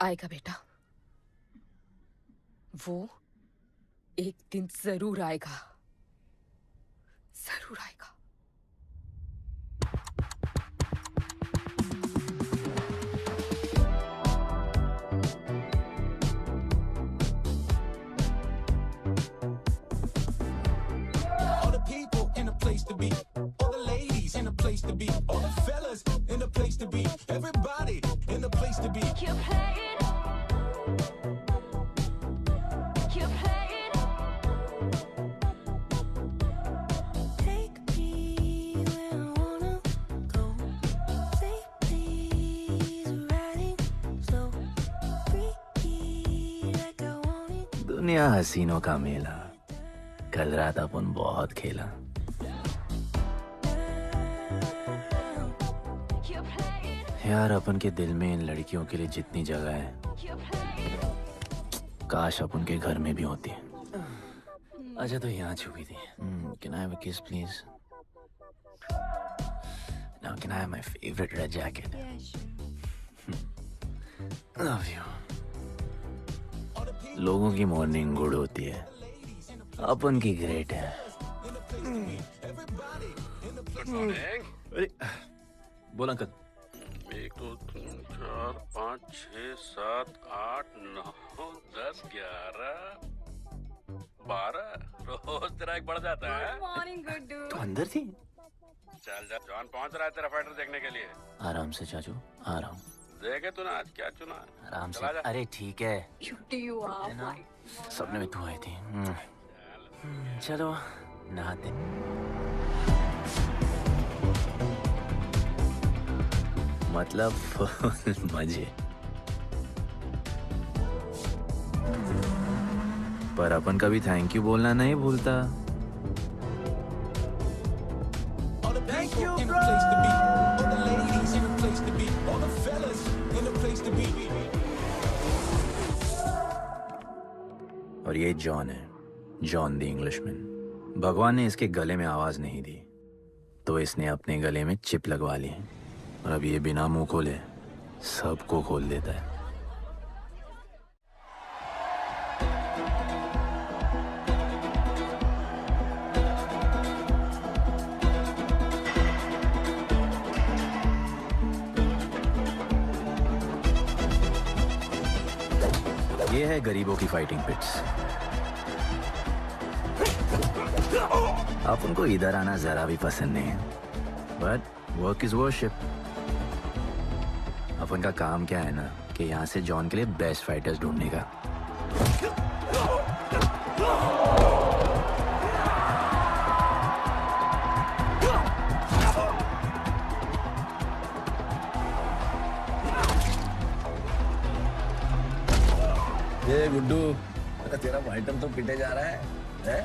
आएगा बेटा, वो एक दिन जरूर आएगा, जरूर आएगा। All the people in a place to be, all the ladies in a place to be, all the fellas in a place to be, everybody in a place to be. Keep playing. Keep playing. Take me where I wanna go. Say please, riding slow. Freaky like I want it. दुनिया हसीनों का मेला, कल रात अपन बहुत खेला। Keep playing. यार अपन के दिल में इन लड़कियों के लिए जितनी जगह है, Keep playing. काश अपन के घर में भी होती। अच्छा तो यहाँ छुपी थी। Can I have a kiss please? Now can I have my favorite red jacket? Yeah, sure. Love you. लोगों की मॉर्निंग गुड होती है, अपन की ग्रेट है। अरे बोल अंकल। 1 2 3 4 5 6 7 8 9 10 11 12 रोज तेरा एक बढ़ जाता है। Morning, good dude. तो अंदर थी। चल जा, जॉन पहुंच रहा है तेरा फाइटर देखने के लिए। आराम से चाचू, आराम। देखे तूने आज क्या चुना? आराम से। चला जा। अरे ठीक है, Cutie you are. ना सपने में तू आई थी। चलो नहाते। मतलब फुल मजे। पर अपन कभी थैंक यू बोलना नहीं भूलता। All the people in a place to be, all the ladies in a place to be, all the fellas in a place to be. और ये जॉन है, जॉन द इंग्लिशमैन। भगवान ने इसके गले में आवाज नहीं दी, तो इसने अपने गले में चिप लगवा ली, और अब ये बिना मुंह खोले सबको खोल देता है। ये है गरीबों की फाइटिंग पिट्स। आप उनको इधर आना जरा भी पसंद नहीं है, बट वर्क इज वर्शिप। अपन का काम क्या है ना कि यहाँ से जॉन के लिए बेस्ट फाइटर्स ढूंढने का। ये गुड्डू, तेरा फाइटर तो पिटे जा रहा है?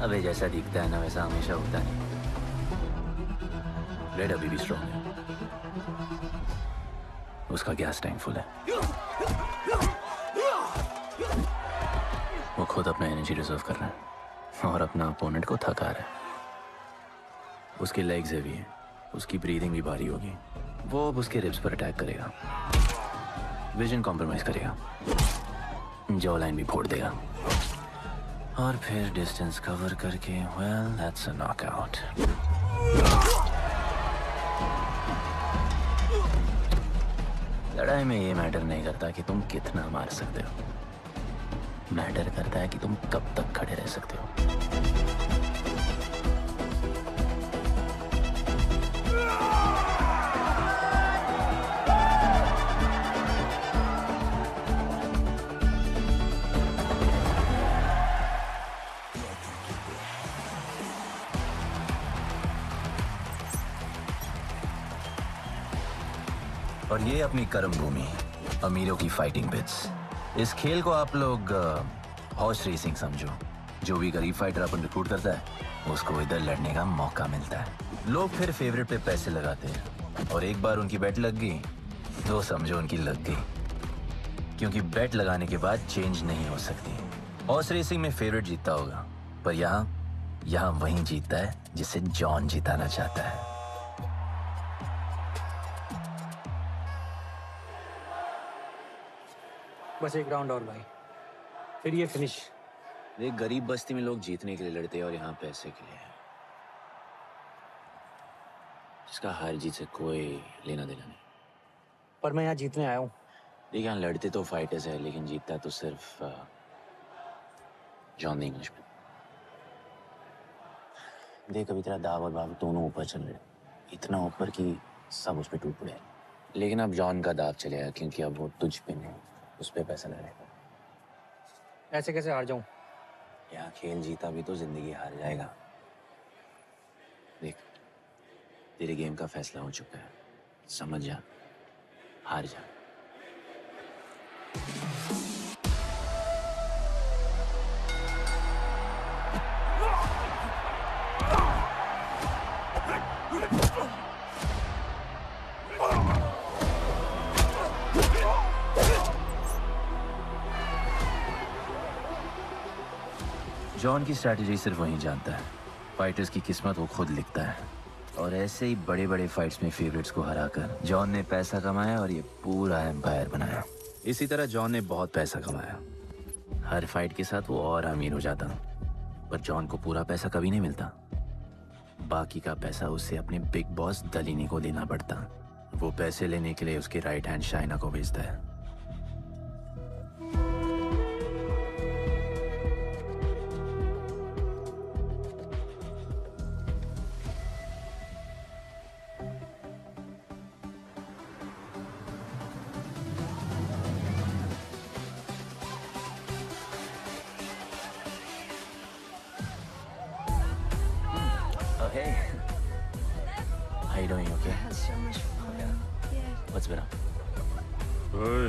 अबे जैसा दिखता है ना वैसा हमेशा होता नहीं। रेड अभी भी स्ट्रॉन्ग है, उसका गैस टैंक फुल है। वो खुद अपना एनर्जी रिजर्व कर रहा है और अपना अपोनेंट को थका रहा है। उसकी लेग्स हेवी है, उसकी ब्रीदिंग भी भारी होगी। वो अब उसके रिब्स पर अटैक करेगा, विजन कॉम्प्रोमाइज करेगा, जॉ लाइन भी फोड़ देगा, और फिर डिस्टेंस कवर करके वेल दैट्स अ नॉकआउट। लड़ाई में ये मैटर नहीं करता कि तुम कितना मार सकते हो, मैटर करता है कि तुम कब तक खड़े रह सकते हो। और ये अपनी कर्म भूमि, अमीरों की फाइटिंग पिट्स। इस खेल को आप लोग हॉर्स रेसिंग समझो। जो भी गरीब फाइटर अपन रिक्रूट करता है उसको इधर लड़ने का मौका मिलता है। लोग फिर फेवरेट पे पैसे लगाते हैं, और एक बार उनकी बेट लग गई तो समझो उनकी लग गई, क्योंकि बेट लगाने के बाद चेंज नहीं हो सकती। हॉर्स रेसिंग में फेवरेट जीतता होगा, पर यहाँ वही जीतता है जिसे जॉन जिताना चाहता है। बस एक राउंड और भाई, फिर ये फिनिश। एक गरीब बस्ती में लोग जीतने के लिए लड़ते हैं और यहाँ पैसे के लिए। इसका हार जीत से कोई लेना देना नहीं। पर मैं यहाँ जीतने आया हूँ। देख, यहाँ लड़ते तो फाइटर्स है, लेकिन जीतता तो सिर्फ जॉन द इंग्लिशमैन। देख, अभी तेरा दाव और बाव दोनों ऊपर चल रहे, इतना ऊपर कि सब उस पर टूट पड़े। लेकिन अब जॉन का दाव चलेगा, क्योंकि अब वो तुझ पे नहीं, उस पे पैसा लगाएगा। ऐसे कैसे हार जाऊँ? यहाँ खेल जीता भी तो जिंदगी हार जाएगा। देख, तेरे गेम का फैसला हो चुका है, समझ जा, हार जा। जॉन की स्ट्रैटेजी सिर्फ वही जानता है। फाइटर्स की किस्मत वो खुद लिखता है। और ऐसे ही बड़े बड़े फाइट्स में फेवरेट्स को हराकर जॉन ने पैसा कमाया और ये पूरा एम्पायर बनाया। इसी तरह जॉन ने बहुत पैसा कमाया। हर फाइट के साथ वो और अमीर हो जाता, पर जॉन को पूरा पैसा कभी नहीं मिलता। बाकी का पैसा उसे अपने बिग बॉस दलीनी को देना पड़ता। वो पैसे लेने के लिए उसके राइट हैंड शाइना को भेजता है। Oh, hey. How you doing? You okay? So much fun. Yeah. What's been up? ओए,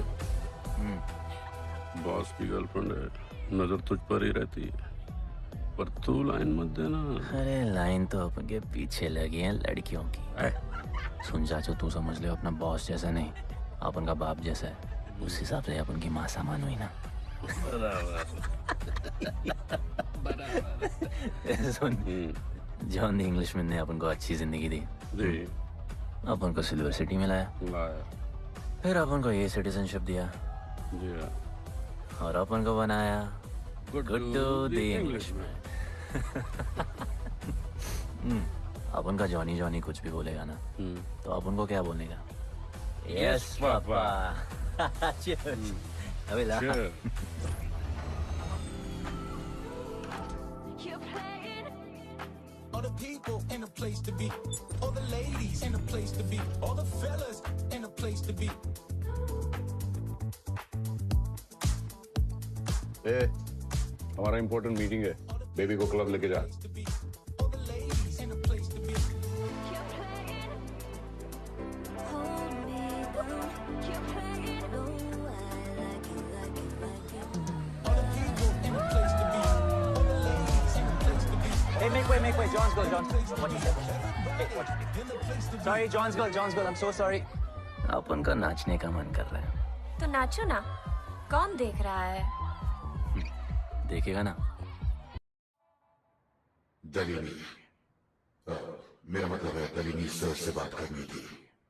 बॉस की गर्लफ्रेंड है, नजर तुझ पर ही रहती है, पर तू लाइन मत देना। अरे लाइन तो अपन के पीछे लगी है लड़कियों की। सुन चाचो, तू समझ ले अपना बॉस जैसा नहीं, अपन का बाप जैसा है। उस हिसाब से अपन की माँ सामान हुई ना। सुन, जॉन द इंग्लिशमैन ने अपन को अच्छी जिंदगी दी। अपन को सिल्वर सिटी में लाया, फिर अपन को ये सिटीजनशिप दिया, और अपन को बनाया गुड्डू द इंग्लिशमैन। अपन का जॉनी जॉनी कुछ भी बोलेगा ना, तो अपन को क्या बोलने का? Yes papa. अबे ला। You're playing. All the people in a place to be, all the ladies in a place to be, all the fellas in a place to be. ए, हमारा इम्पोर्टेंट मीटिंग है, बेबी को club लेके जा। All the ladies in a place to be. You're playing. Hold me down. You're playing. No, I like it, like it, like it. All the people in a place to be, all the ladies in a place to be. Hey, make way, John's girl, John's. What you said? Hey, what? Sorry, John's girl, I'm so sorry. अपन का नाचने का मन कर रहा है। तो नाचो ना, कौन देख रहा है? देखेगा ना। दलीनी, मेरा मतलब है दलीनी सर से बात करनी थी।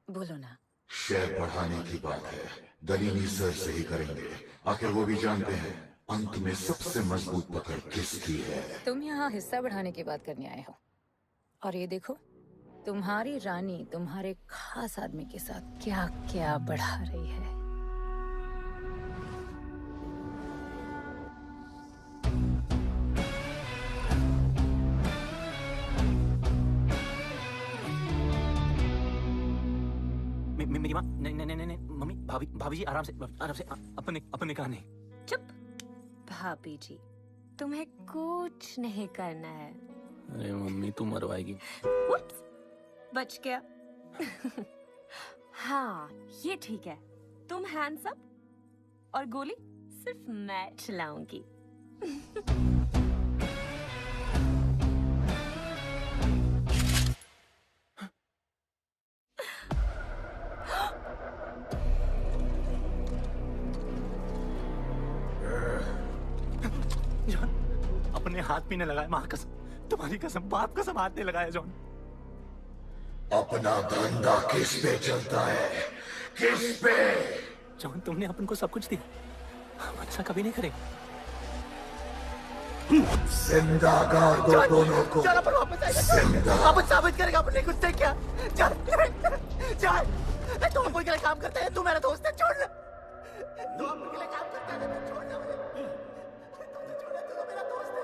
बोलो ना। शेयर बढ़ाने की बात है, दलीनी सर से ही करेंगे। आखिर वो भी जानते हैं अंत में सबसे मजबूत पकड़ किसकी है। तुम यहाँ हिस्सा बढ़ाने की बात करने आए हो, और ये देखो तुम्हारी रानी तुम्हारे खास आदमी के साथ क्या क्या बढ़ा रही है। मेरी माँ, नहीं, मम्मी, भाभी जी, आराम से, अपने कहा नहीं। चुप। भाभी जी, तुम्हें कुछ नहीं करना है। अरे मम्मी, तू मरवाएगी। Whoops, बच गया। हाँ, ये ठीक है। तुम हैंड्स अप और गोली सिर्फ मैं चलाऊंगी। जॉन, अपने हाथ पीने लगाए, माँ कसम, तुम्हारी कसम, बाप कसम, हाथ नहीं लगाया जॉन। अपना धंधा किस पे चलता है, किस पे? जॉन, तुमने अपन को सब कुछ दिया, हम ऐसा कभी नहीं करेंगे। जिंदा कर दो दोनों को। चल अपन वापस आएगा। जिंदा। अपन साबित करेगा अपने खुद से क्या। चल चल। तू अपन के लिए काम करता है, तू मेरा दोस्त है, छोड़ ना। तू अपन के लिए काम करता है, तू छोड़ ना मुझे। तू छोड़ ना, तू तो मेरा दोस्त है।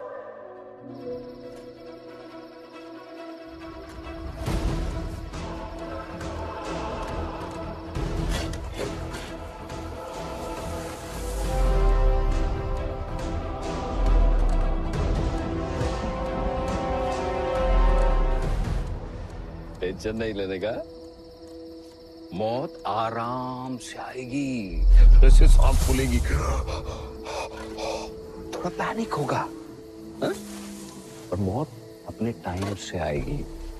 टेंशन नहीं लेने का, मौत आराम से आएगी, जैसे सांप फूलेगी, थोड़ा पैनिक होगा, हा? और मौत अपने टाइम से आएगी,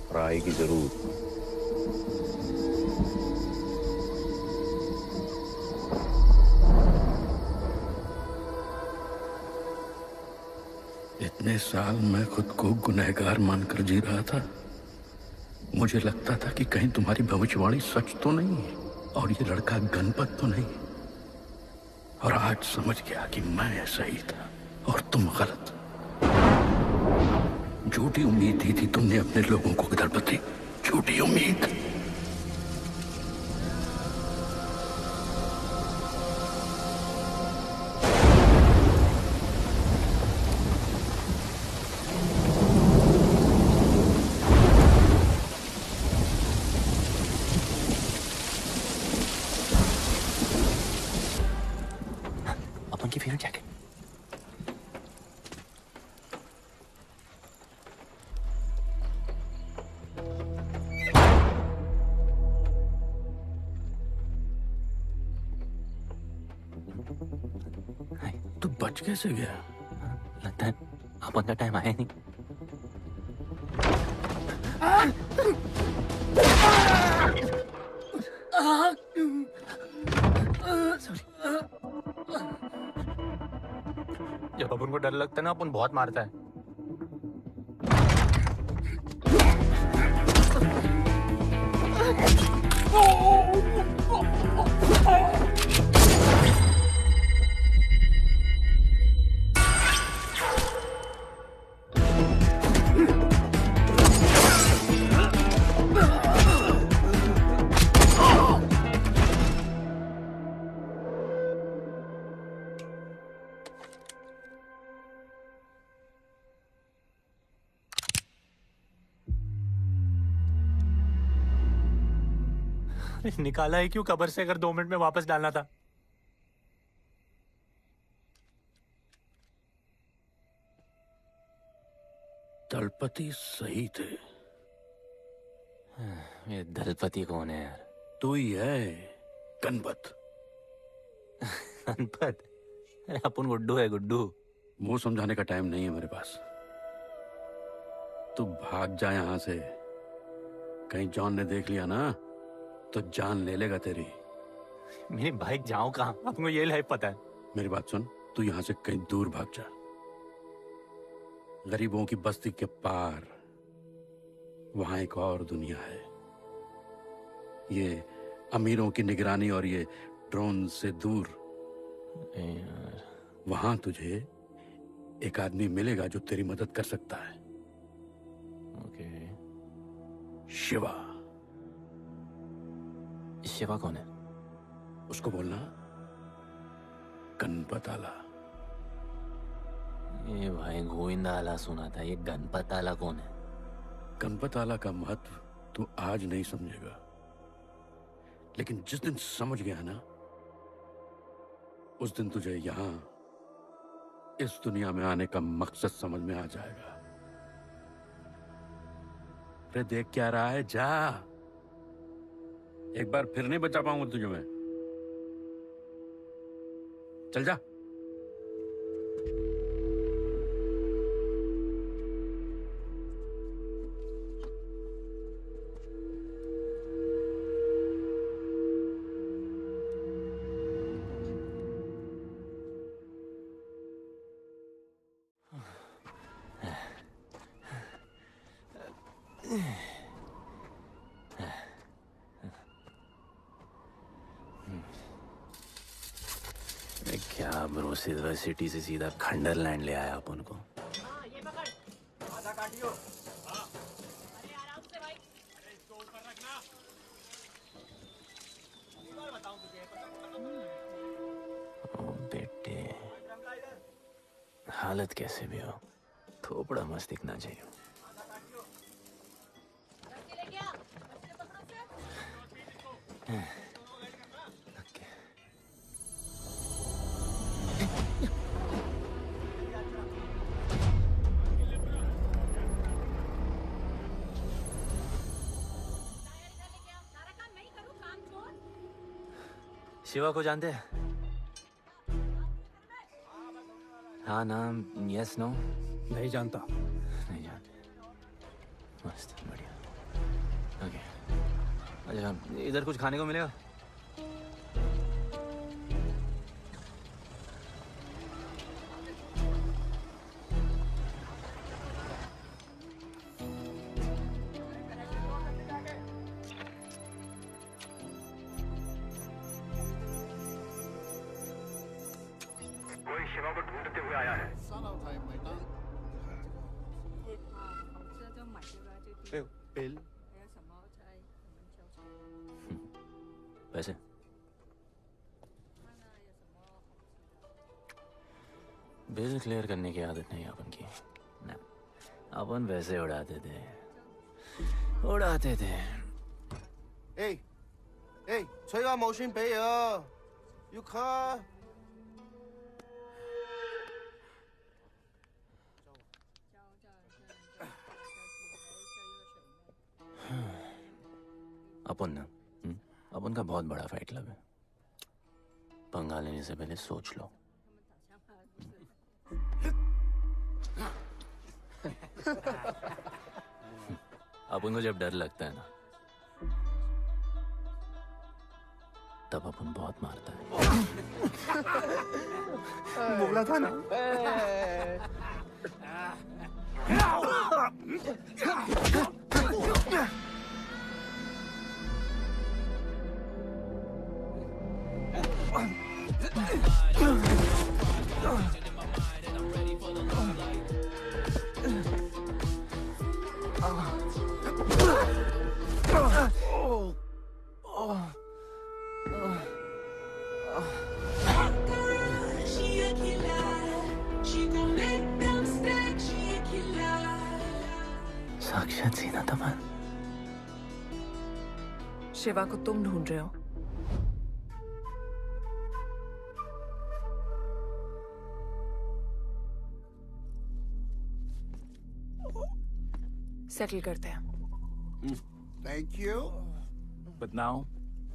और आएगी जरूर। इतने साल मैं खुद को गुनहगार मानकर जी रहा था। मुझे लगता था कि कहीं तुम्हारी भविष्यवाणी सच तो नहीं है और ये लड़का गणपत तो नहीं। और आज समझ गया कि मैं सही था और तुम गलत। झूठी उम्मीद दी थी तुमने अपने लोगों को गणपति, झूठी उम्मीद। अपन की फेवरेट जैकेट। तू बच कैसे गया? लगता है अपन का टाइम आया नहीं। जब अपन को डर लगता है ना, अपन बहुत मारता है। निकाला है क्यों कब्र से, अगर 2 मिनट में वापस डालना था। दलपति सही थे। ये दलपति कौन है यार? तू ही है गणपत। गणपत? अरे अपन गुड्डू है, गुड्डू। मुंह समझाने का टाइम नहीं है मेरे पास। तू भाग जा यहां से। कहीं जॉन ने देख लिया ना तो जान ले लेगा तेरी। मेरी बाइक जाऊं कहाँ? आपको ये लाइफ पता है। मेरी बात सुन, तू यहां से कहीं दूर भाग जा। गरीबों की बस्ती के पार वहां एक और दुनिया है। ये अमीरों की निगरानी और ये ड्रोन से दूर। वहां तुझे एक आदमी मिलेगा जो तेरी मदद कर सकता है। ओके। शिवा। शिवा कौन है? उसको बोलना गणपत आला। ये भाई गोविंदा आला सुना था, ये गणपत आला कौन है? गणपत आला का महत्व तू आज नहीं समझेगा, लेकिन जिस दिन समझ गया ना, उस दिन तुझे यहां इस दुनिया में आने का मकसद समझ में आ जाएगा। अरे देख क्या रहा है, जा। एक बार फिर नहीं बचा पाऊंगा तुझे मैं। चल जा। क्या ब्रो, सिल्वर सिटी से सीधा खंडरलैंड ले आया अपन को। ओ बेटे, हालत कैसे भी हो, थोपड़ा मस्त दिखना चाहिए। शिवा को जानते हैं? हाँ, नाम यस नो? नहीं जानता। नहीं जानते। मस्त, बढ़िया। ओके, अच्छा इधर कुछ खाने को मिलेगा? बिल। वैसे बिल क्लियर करने की आदत नहीं अपन की ना, अपन वैसे उड़ाते थे।吹話冇錢俾啊，要卡。अपन ना, अपन का बहुत बड़ा फाइट क्लब है। पंगा लेने से पहले सोच लो। अपन को जब डर लगता है ना, तब अपन बहुत मारता है। बोला था ना। साक्षात सीना तमन। शिवा को तुम ढूंढ रहे हो? सेटल करते हैं। Thank you. But now,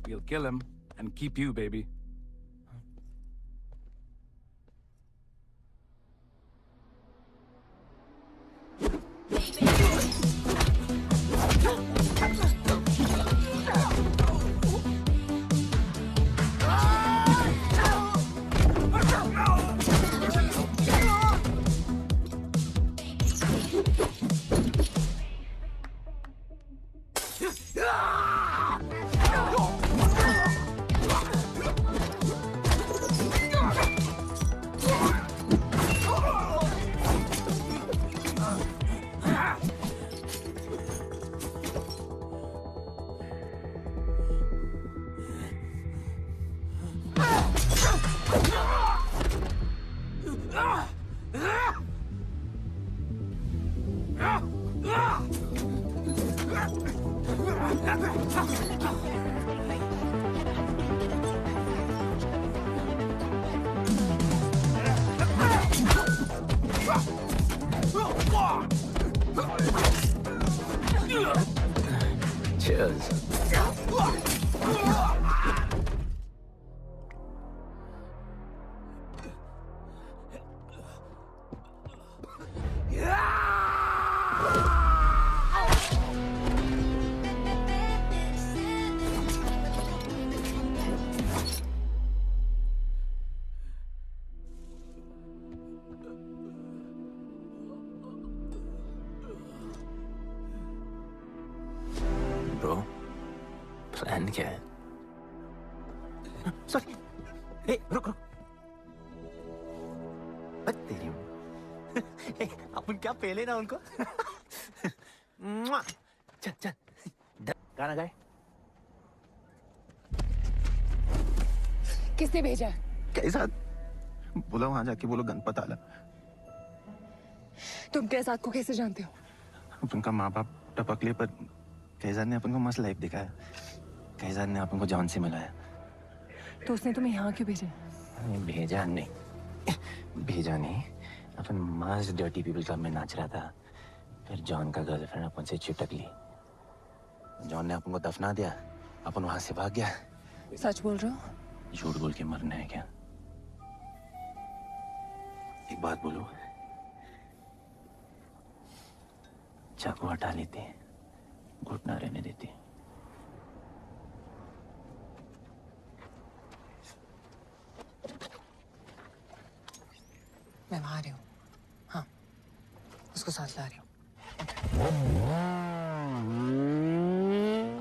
we'll kill him and keep you, baby. Cheers. Bro, plan क्या है? सॉरी। रुक रुक। बस तेरी ए, अपन क्या पहले ना उनको मुआ। चल चल गाना गाए। किसने भेजा? कैसा बोला वहां जाके बोलो गणपत आला। तुम कैसाद को कैसे जानते हो? अपन का माँ बाप टपकले पर कैसाद ने अपन को मस्त लाइफ दिखाया। कैसाद ने अपन को जॉन से मिलाया। तो उसने तुम्हें यहाँ क्यों भेजा? भेजा नहीं अपन मस्त डर्टी पीपल क्लब में नाच रहा था। फिर जॉन का गर्लफ्रेंड अपन से चिपक ली। जॉन ने अपन को दफना दिया। अपन वहां से भाग गया। सच बोल रहे हो? झूठ बोल के मरना है क्या? एक बात बोलूं, चाकू हटा लेते, घुटना रहने देते। मैं वहां आ रही हूँ। हाँ, उसको साथ ला रही हूँ।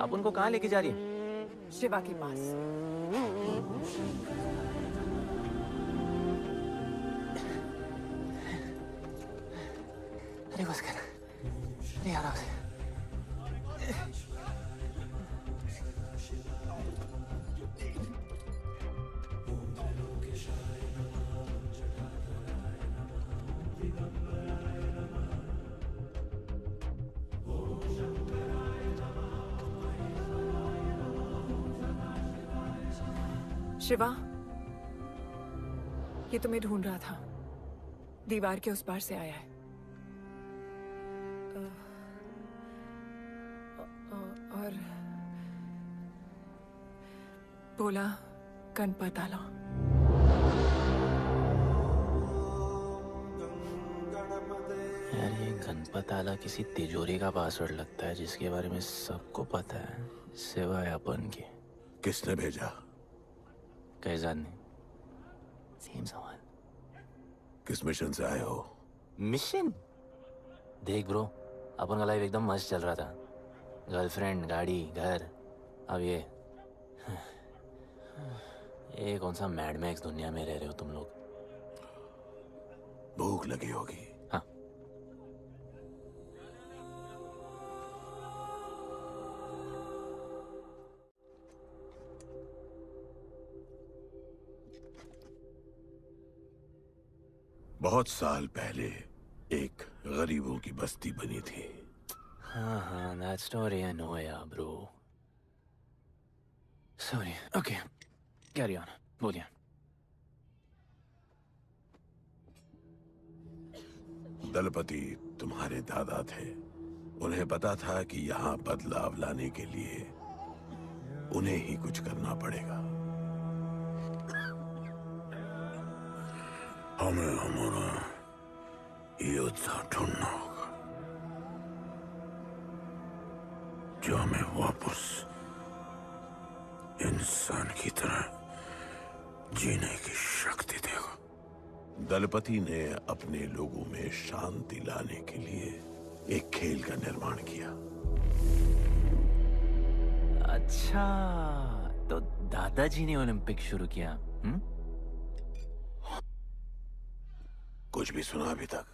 आप उनको कहाँ लेके जा रही हैं? शिवा के पास। अरे बस कर, नहीं आ रहा उसे। शिवा, ये तुम्हें ढूंढ रहा था। दीवार के उस पार से आया है। और बोला गणपत आला। यार ये गणपत आला किसी तिजोरी का पासवर्ड लगता है जिसके बारे में सबको पता है सिवाय अपन के। किसने भेजा? कैसाद ने। सेम सवाल। किस मिशन से आए हो? मिशन? देख ब्रो, अपन का लाइफ एकदम मस्त चल रहा था। गर्लफ्रेंड, गाड़ी, घर। अब ये कौन सा मैड मैक्स दुनिया में रह रहे हो तुम लोग। भूख लगी होगी। हाँ। बहुत साल पहले एक गरीबों की बस्ती बनी थी। हाँ, that story I know यार bro. Sorry, okay, carry on, बोलिए। दलपति तुम्हारे दादा थे। उन्हें पता था कि यहाँ बदलाव लाने के लिए उन्हें ही कुछ करना पड़ेगा। हमें हमारा योद्धा ढूंढना होगा जो हमें वापस इंसान की तरह जीने की शक्ति देगा। दलपति ने अपने लोगों में शांति लाने के लिए एक खेल का निर्माण किया। अच्छा, तो दादाजी ने ओलंपिक शुरू किया। कुछ भी सुना अभी तक?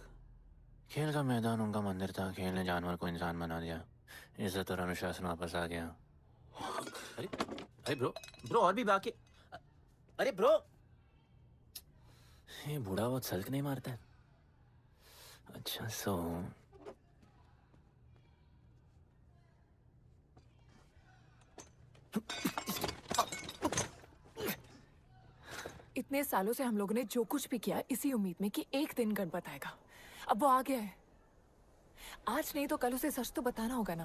खेल का मैदान उनका मंदिर था। खेल ने जानवर को इंसान बना दिया। इज्जत और अनुशासन वापस आ गया। अरे ब्रो और भी बाकी। अरे ब्रो, ये बूढ़ा बहुत सल्क नहीं मारता है। अच्छा सो इतने सालों से हम लोगों ने जो कुछ भी किया इसी उम्मीद में कि एक दिन गणपत आएगा। अब वो आ गया है। आज नहीं तो कल उसे सच तो बताना होगा ना।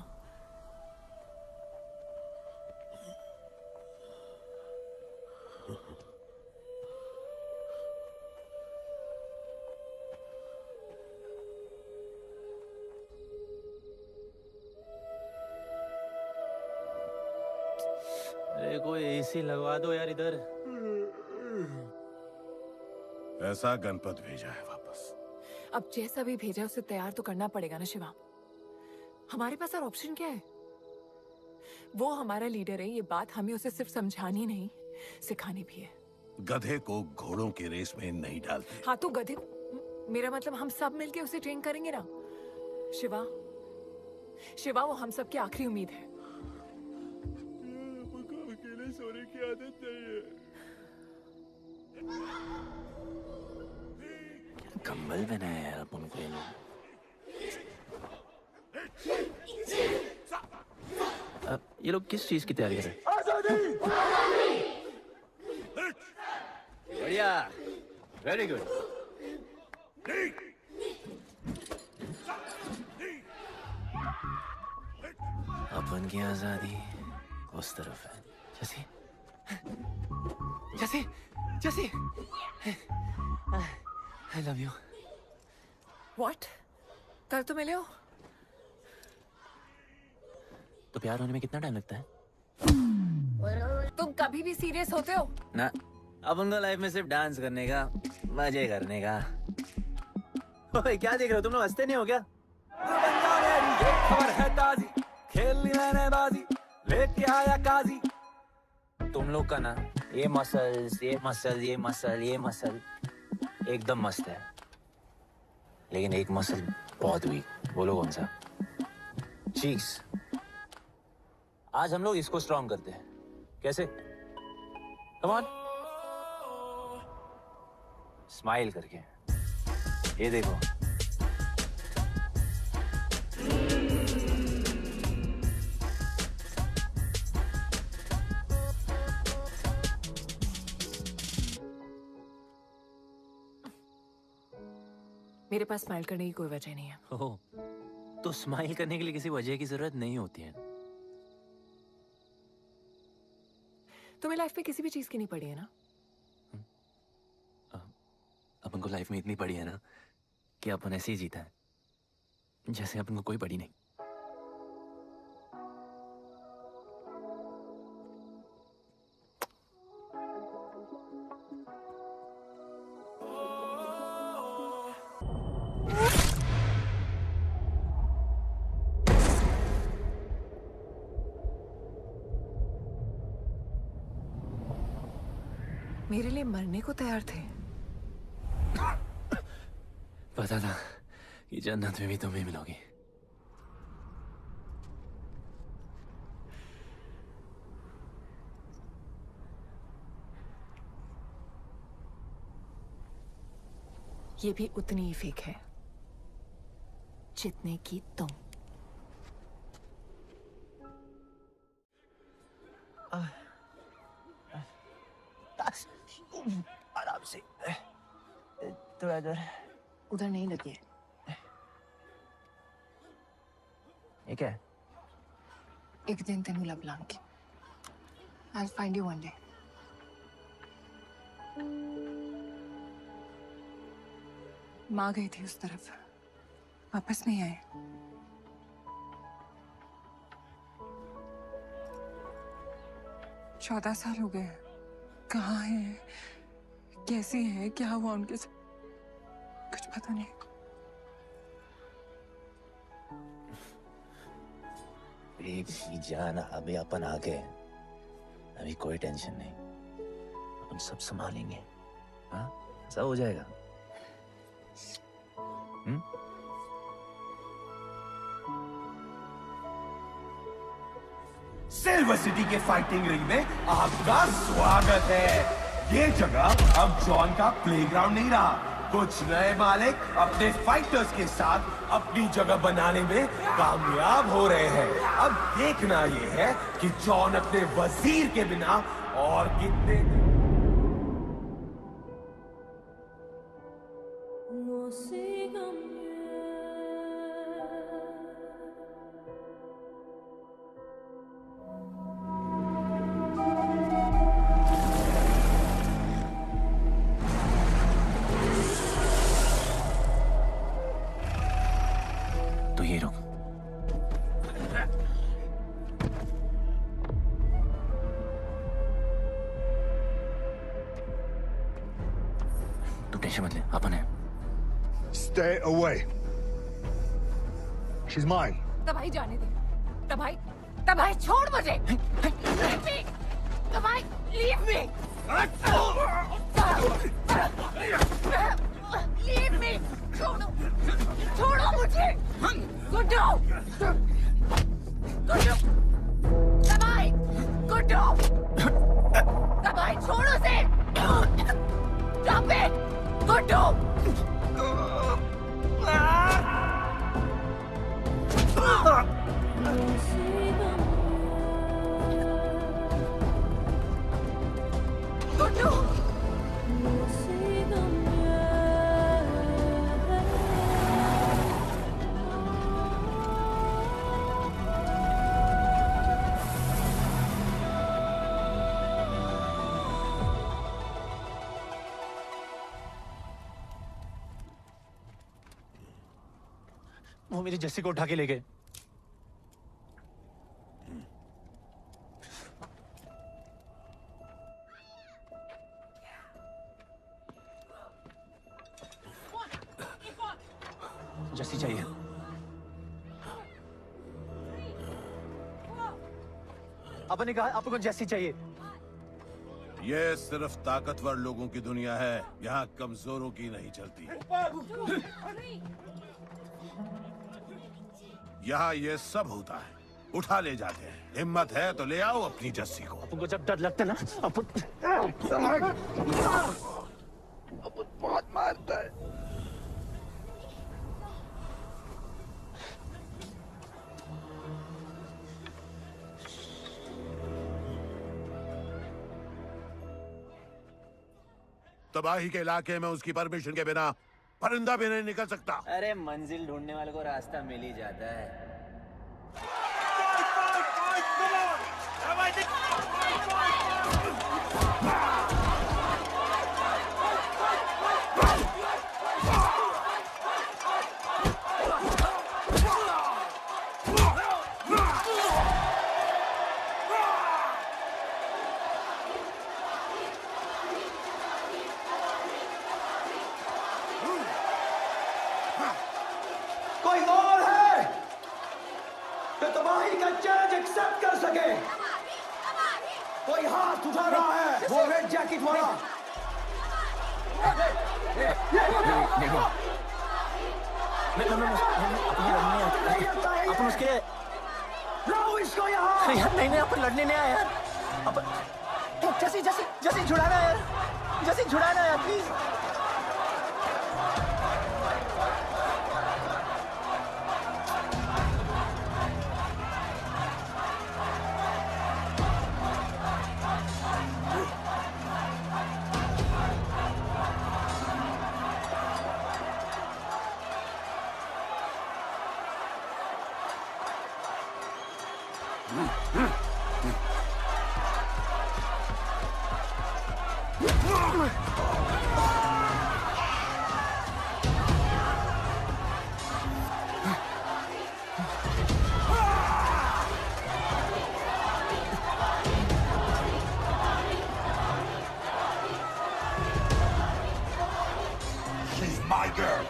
अरे कोई एसी लगवा दो यार इधर। ऐसा गणपत भेजा है वापस। अब जैसा भी भेजा उसे तैयार तो करना पड़ेगा ना शिवा। हमारे पास और ऑप्शन क्या है? वो हमारा लीडर है, ये बात हमें उसे सिर्फ समझानी नहीं सिखानी भी है। गधे को घोड़ों की रेस में नहीं डालते। हाँ तो गधे को मेरा मतलब हम सब मिलके उसे ट्रेन करेंगे ना। शिवा, शिवा वो हम सब की आखिरी उम्मीद है। मुझको अकेले सोने की आदत नहीं है। कंबल बनाया यार अपन को ये लोग। ये लोग किस चीज की तैयारी कर रहे हैं? बढ़िया, वेरी गुड। अपन की आजादी उस तरफ है। जैसे जैसे जैसे आई लव यू। What? कल तो मिले हो। तो प्यार होने में कितना टाइम लगता है? तुम कभी भी सीरियस होते हो? ना, अपन को लाइफ में सिर्फ डांस करने का, मजे करने का। ओए क्या देख रहे हो तुम लोग, हंसते नहीं हो क्या? खबर है ताजी, खेलनी मैंने बाजी, लेके आया काजी। तुम लोग का ना ये मसल्स, ये मसल, ये मसल, ये मसल एकदम मस्त है, लेकिन एक मसल बहुत वीक। बोलो कौन सा? चीक्स। आज हम लोग इसको स्ट्रॉन्ग करते हैं। कैसे? कम ऑन, स्माइल करके। ये देखो, मेरे पास स्माइल करने की कोई वजह नहीं है। ओह, तो स्माइल करने के लिए किसी वजह की जरूरत नहीं होती है। तुम्हें लाइफ में किसी भी चीज की नहीं पड़ी है ना? अपन को लाइफ में इतनी पड़ी है ना कि अपन ऐसे ही जीता है जैसे अपन को कोई पड़ी नहीं। मेरे लिए मरने को तैयार थे। पता था कि जन्नत में भी तुम ही मिलोगी। ये भी उतनी ही फेक है जितने की तुम। आराम से, थोड़ा इधर। उधर नहीं लगी है। ये क्या है? एक दिन तेनू लब Langi. I'll find you one day. माँ गई थी उस तरफ, वापस नहीं आए। चौदह साल हो गए। कहाँ है, कैसी है, क्या हुआ उनके साथ, कुछ पता नहीं। बेबी जाना, अभी अपन आ गए, अभी कोई टेंशन नहीं, अपन सब संभालेंगे। हाँ, सब हो जाएगा। सिल्वर सिटी के फाइटिंग रिंग में आपका स्वागत है। ये जगह अब जॉन का प्लेग्राउंड नहीं रहा। कुछ नए मालिक अपने फाइटर्स के साथ अपनी जगह बनाने में कामयाब हो रहे हैं। अब देखना ये है कि जॉन अपने वजीर के बिना और कितने तो ये रुक। तू टेंशन मत ले, अपन है। Stay away. She's mine. तबाही जाने दे। तबाही, तबाही छोड़ मुझे। Leave me. तबाही, leave me. Leave me. Guddu! Guddu! वो मेरी जस्सी को उठा के ले गए। जस्सी चाहिए। अपन ने कहा आपको जस्सी चाहिए। ये सिर्फ ताकतवर लोगों की दुनिया है, यहाँ कमजोरों की नहीं चलती। यहाँ ये सब होता है, उठा ले जाते हैं। हिम्मत है तो ले आओ अपनी जस्सी को। अपन को जब डर लगता ना अपन बहुत मारता है। तबाही के इलाके में उसकी परमिशन के बिना परिंदा भी नहीं निकल सकता। अरे मंजिल ढूंढने वाले को रास्ता मिल ही जाता है। कोई और है जो तबाही का चैलेंज एक्सेप्ट कर सके? कोई हाथ उठा रहा है? वो रेड जैकेट वाला। अपन उसके लाओ इसको यहाँ। यार नहीं अपन लड़ने नहीं आया यार। अपन जैसी जैसी जैसी छुड़ाना यार, जैसी छुड़ाना यार प्लीज। She's my girl.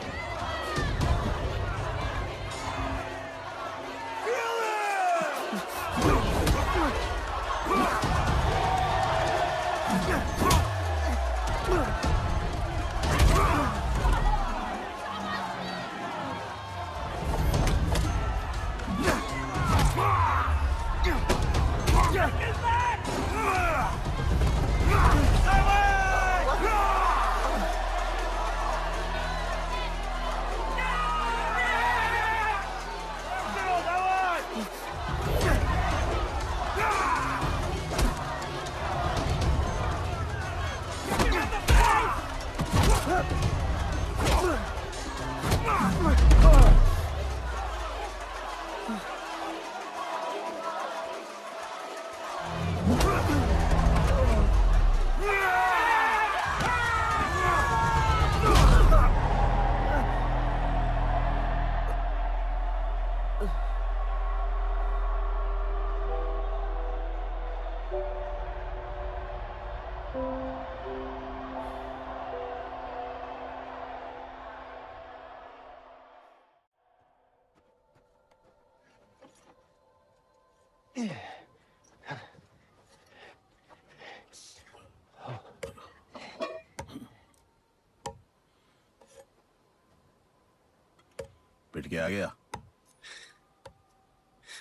पिट के आ गया?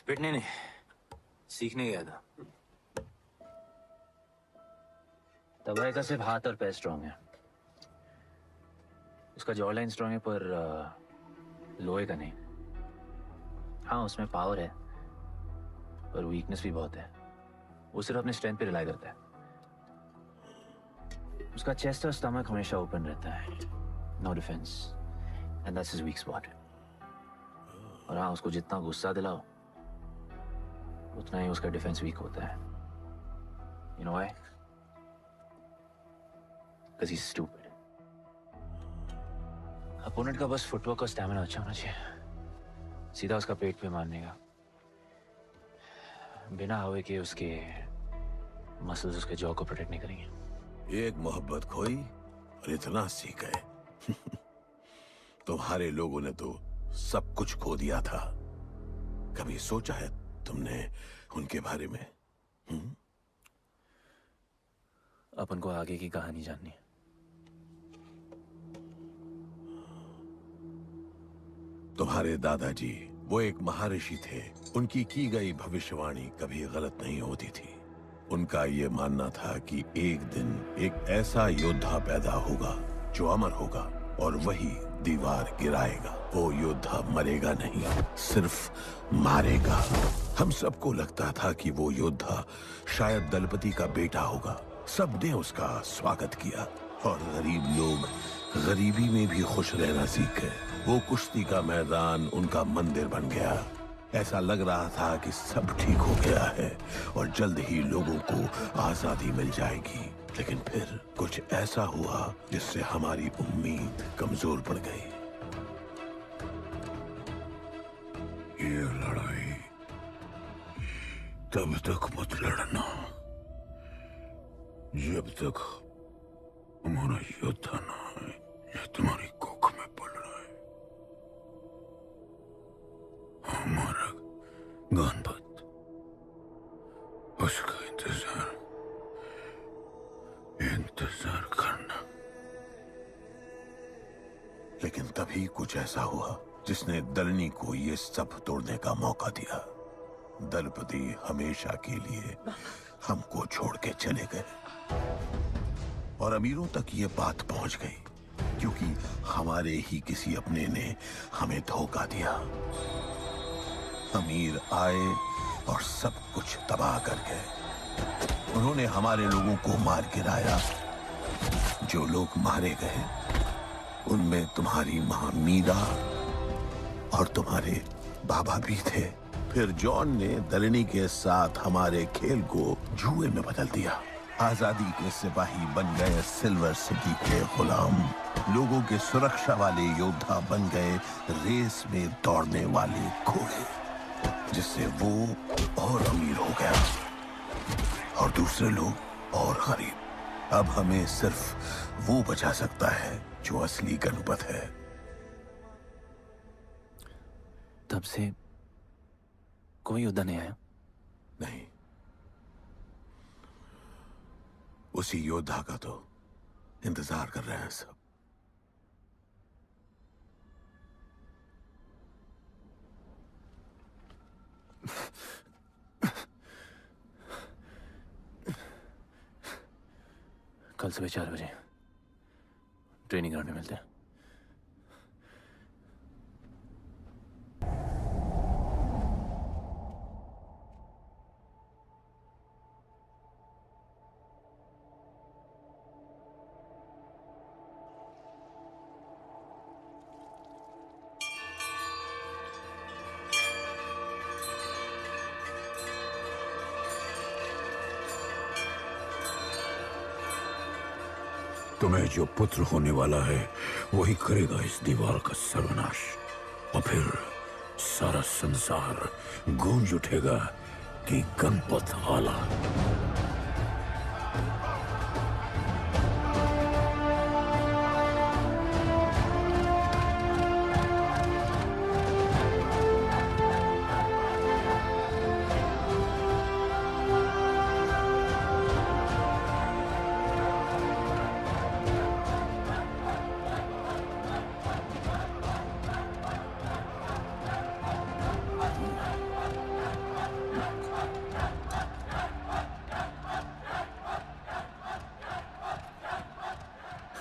पिटने नहीं, सीखने गया था। तबाही का सिर्फ हाथ और पैर स्ट्रॉन्ग है, उसका जॉ लाइन स्ट्रांग है पर लोहे का नहीं। हाँ उसमें पावर है पर वीकनेस भी बहुत है। वो सिर्फ अपने स्ट्रेंथ पे रिलाई करता है। उसका चेस्ट और स्टमक हमेशा ओपन रहता है। No defence and that's his weak spot. और हाँ उसको जितना गुस्सा दिलाओ उतना ही उसका डिफेंस वीक होता है। You know why? Because he is stupid. Opponent का बस फुटवर्क और स्टैमिना अच्छा होना चाहिए। सीधा उसका पेट पे मारने का, बिना हवा के उसके मसल्स उसके जॉ को प्रोटेक्ट नहीं करेंगे। एक मोहब्बत खोई और इतना सीख गए। तुम्हारे लोगों ने तो सब कुछ खो दिया था। कभी सोचा है तुमने उनके बारे में? अपन को आगे की कहानी जाननी है। तुम्हारे दादाजी वो एक महर्षि थे। उनकी की गई भविष्यवाणी कभी गलत नहीं होती थी। उनका ये मानना था कि एक दिन एक ऐसा योद्धा पैदा होगा जो अमर होगा और वही दीवार गिराएगा। वो योद्धा मरेगा नहीं, सिर्फ मारेगा। हम सबको लगता था कि वो योद्धा शायद दलपति का बेटा होगा। सबने उसका स्वागत किया और गरीब लोग गरीबी में भी खुश रहना सीख गए। वो कुश्ती का मैदान उनका मंदिर बन गया। ऐसा लग रहा था कि सब ठीक हो गया है और जल्द ही लोगों को आजादी मिल जाएगी। लेकिन फिर कुछ ऐसा हुआ जिससे हमारी उम्मीद कमजोर पड़ गई। ये लड़ाई तब तक मत लड़ना जब तक हमारा योद्धा ना आए या तुम्हारी कोख में पड़ रहा है। हमारा गणपत, उसका इंतजार करना। लेकिन तभी कुछ ऐसा हुआ जिसने दलनी को ये सब तोड़ने का मौका दिया। दलपति हमेशा के लिए हमको छोड़ के चले गए और अमीरों तक ये बात पहुंच गई क्योंकि हमारे ही किसी अपने ने हमें धोखा दिया। अमीर आए और सब कुछ तबाह कर गए। उन्होंने हमारे लोगों को मार गिराया। जो लोग मारे गए उनमें तुम्हारी मां मीरा और तुम्हारे बाबा भी थे। फिर जॉन ने दलनी के साथ हमारे खेल को जुए में बदल दिया। आजादी के सिपाही बन गए सिल्वर सिटी के गुलाम। लोगों के सुरक्षा वाले योद्धा बन गए रेस में दौड़ने वाले घोड़े, जिससे वो और अमीर हो गया और दूसरे लोग और गरीब। अब हमें सिर्फ वो बचा सकता है जो असली गणपत है। तब से कोई योद्धा नहीं आया? नहीं, उसी योद्धा का तो इंतजार कर रहे हैं सब। कल सुबह 4 बजे ट्रेनिंग ग्राउंड में मिलते हैं। तुम्हें जो पुत्र होने वाला है वही करेगा इस दीवार का सर्वनाश। और फिर सारा संसार गूंज उठेगा कि गणपत आला।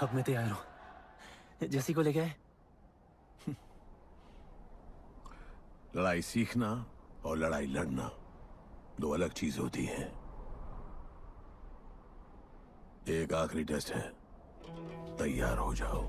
अब मैं तैयार हूं। जेसी को लेके आए? लड़ाई सीखना और लड़ाई लड़ना दो अलग चीज होती है। एक आखिरी टेस्ट है, तैयार हो जाओ।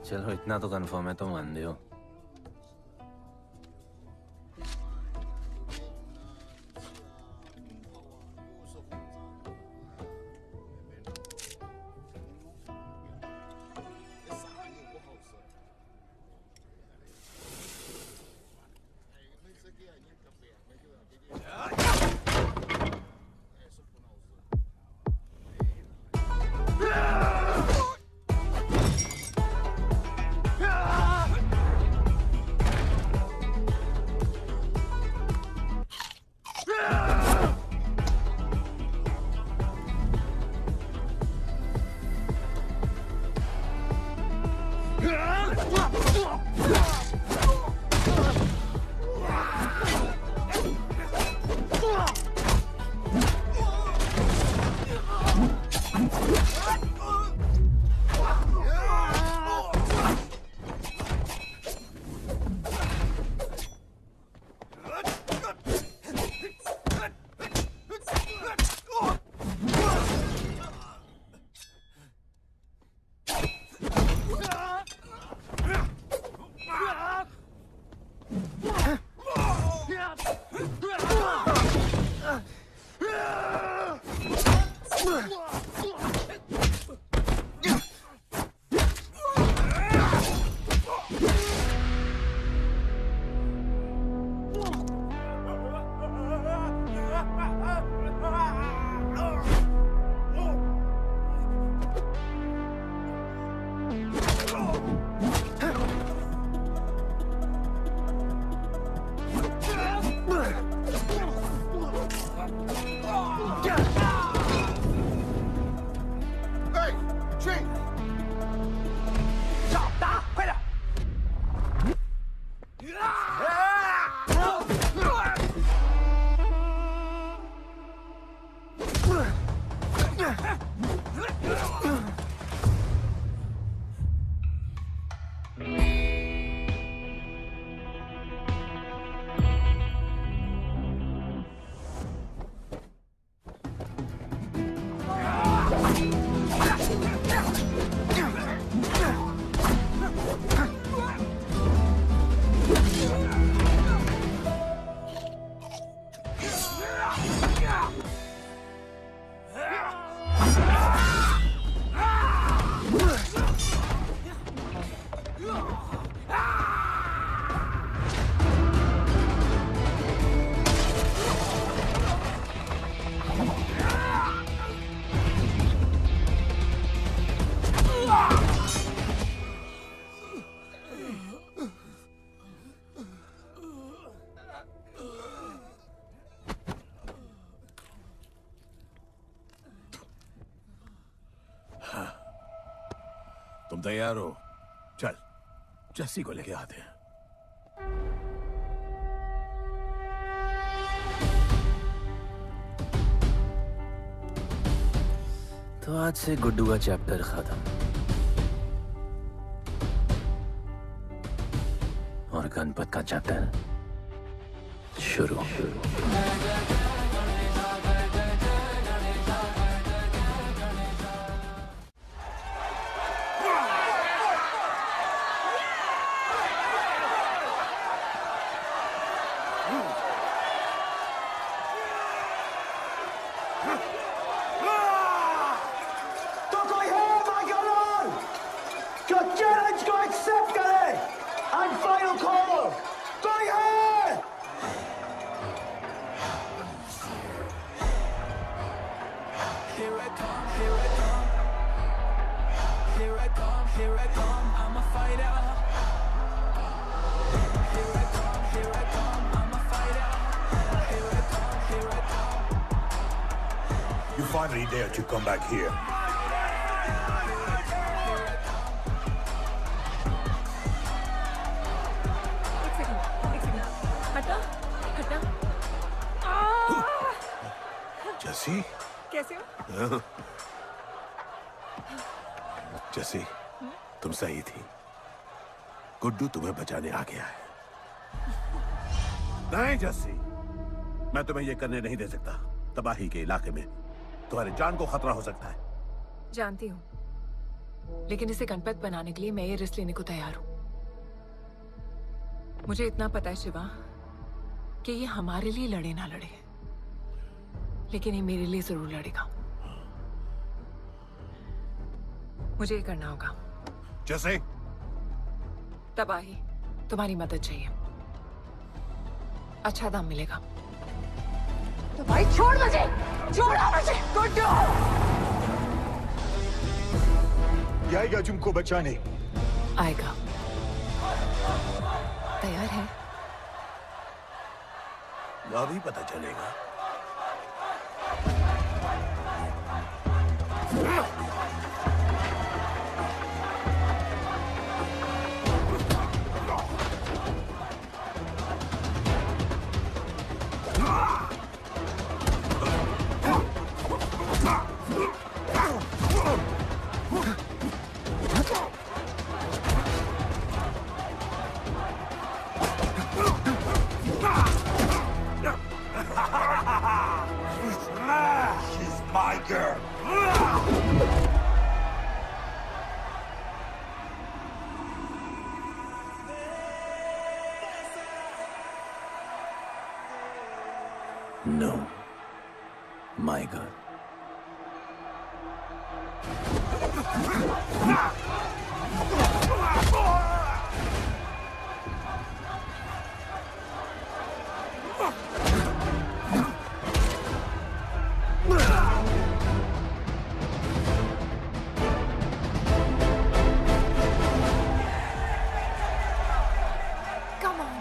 चलो इतना तो कंफर्म है तो मान दो। तुम तैयार हो? चल जस्सी को लेके आते हैं। तो आज से गुड्डू का चैप्टर खत्म और गणपत का चैप्टर शुरू। तो कोई है माइकल जो challenge I come, here I come, I'm a fighter. Here I come, I'm a fighter. Here I come. You finally dared to come back here. एक सेकंड हटा हटा जसी कैसे हो? जसी तुम सही थी। गुड्डू तुम्हें बचाने आ गया है। नहीं जसी, मैं तुम्हें ये करने नहीं दे सकता। तबाही के इलाके में तुम्हारी जान को खतरा हो सकता है। जानती हूँ, लेकिन इसे गणपत बनाने के लिए मैं ये रिस्क लेने को तैयार हूँ। मुझे इतना पता है शिवा कि ये हमारे लिए लड़े ना लड़े, लेकिन ये मेरे लिए जरूर लड़ेगा। मुझे ये करना होगा। जैसे तबाही, तुम्हारी मदद चाहिए। अच्छा दाम मिलेगा। तो भाई छोड़ मुझे, छोड़ो मुझे। गुड्डू ये आएगा तुमको बचाने। आएगा। तैयार है? अभी पता चलेगा। She's my girl. No, my girl. Come on.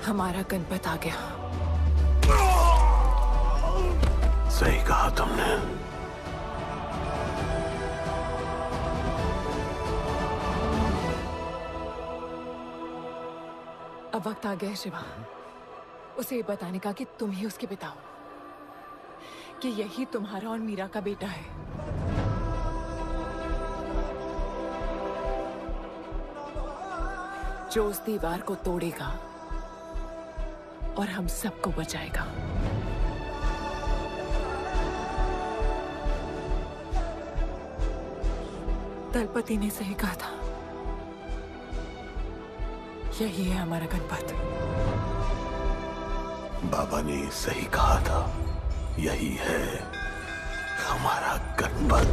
हमारा गणपत आ गया। सही कहा तुमने। अब वक्त आ गया है शिवा, उसे ये बताने का कि तुम ही उसके पिता हो, कि यही तुम्हारा और मीरा का बेटा है। जो उस दीवार को तोड़ेगा और हम सबको बचाएगा। दलपति ने सही कहा था, यही है हमारा गणपत। बाबा ने सही कहा था, यही है हमारा गणपत।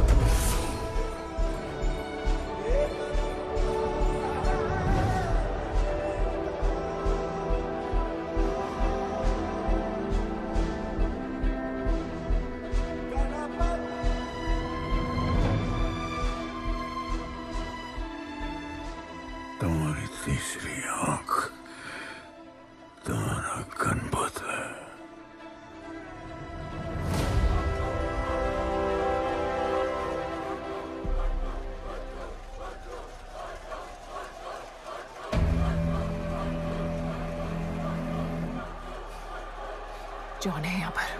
तुम्हारी तीसरी आंख तुम्हारा गणपत है। जॉन है यहाँ पर।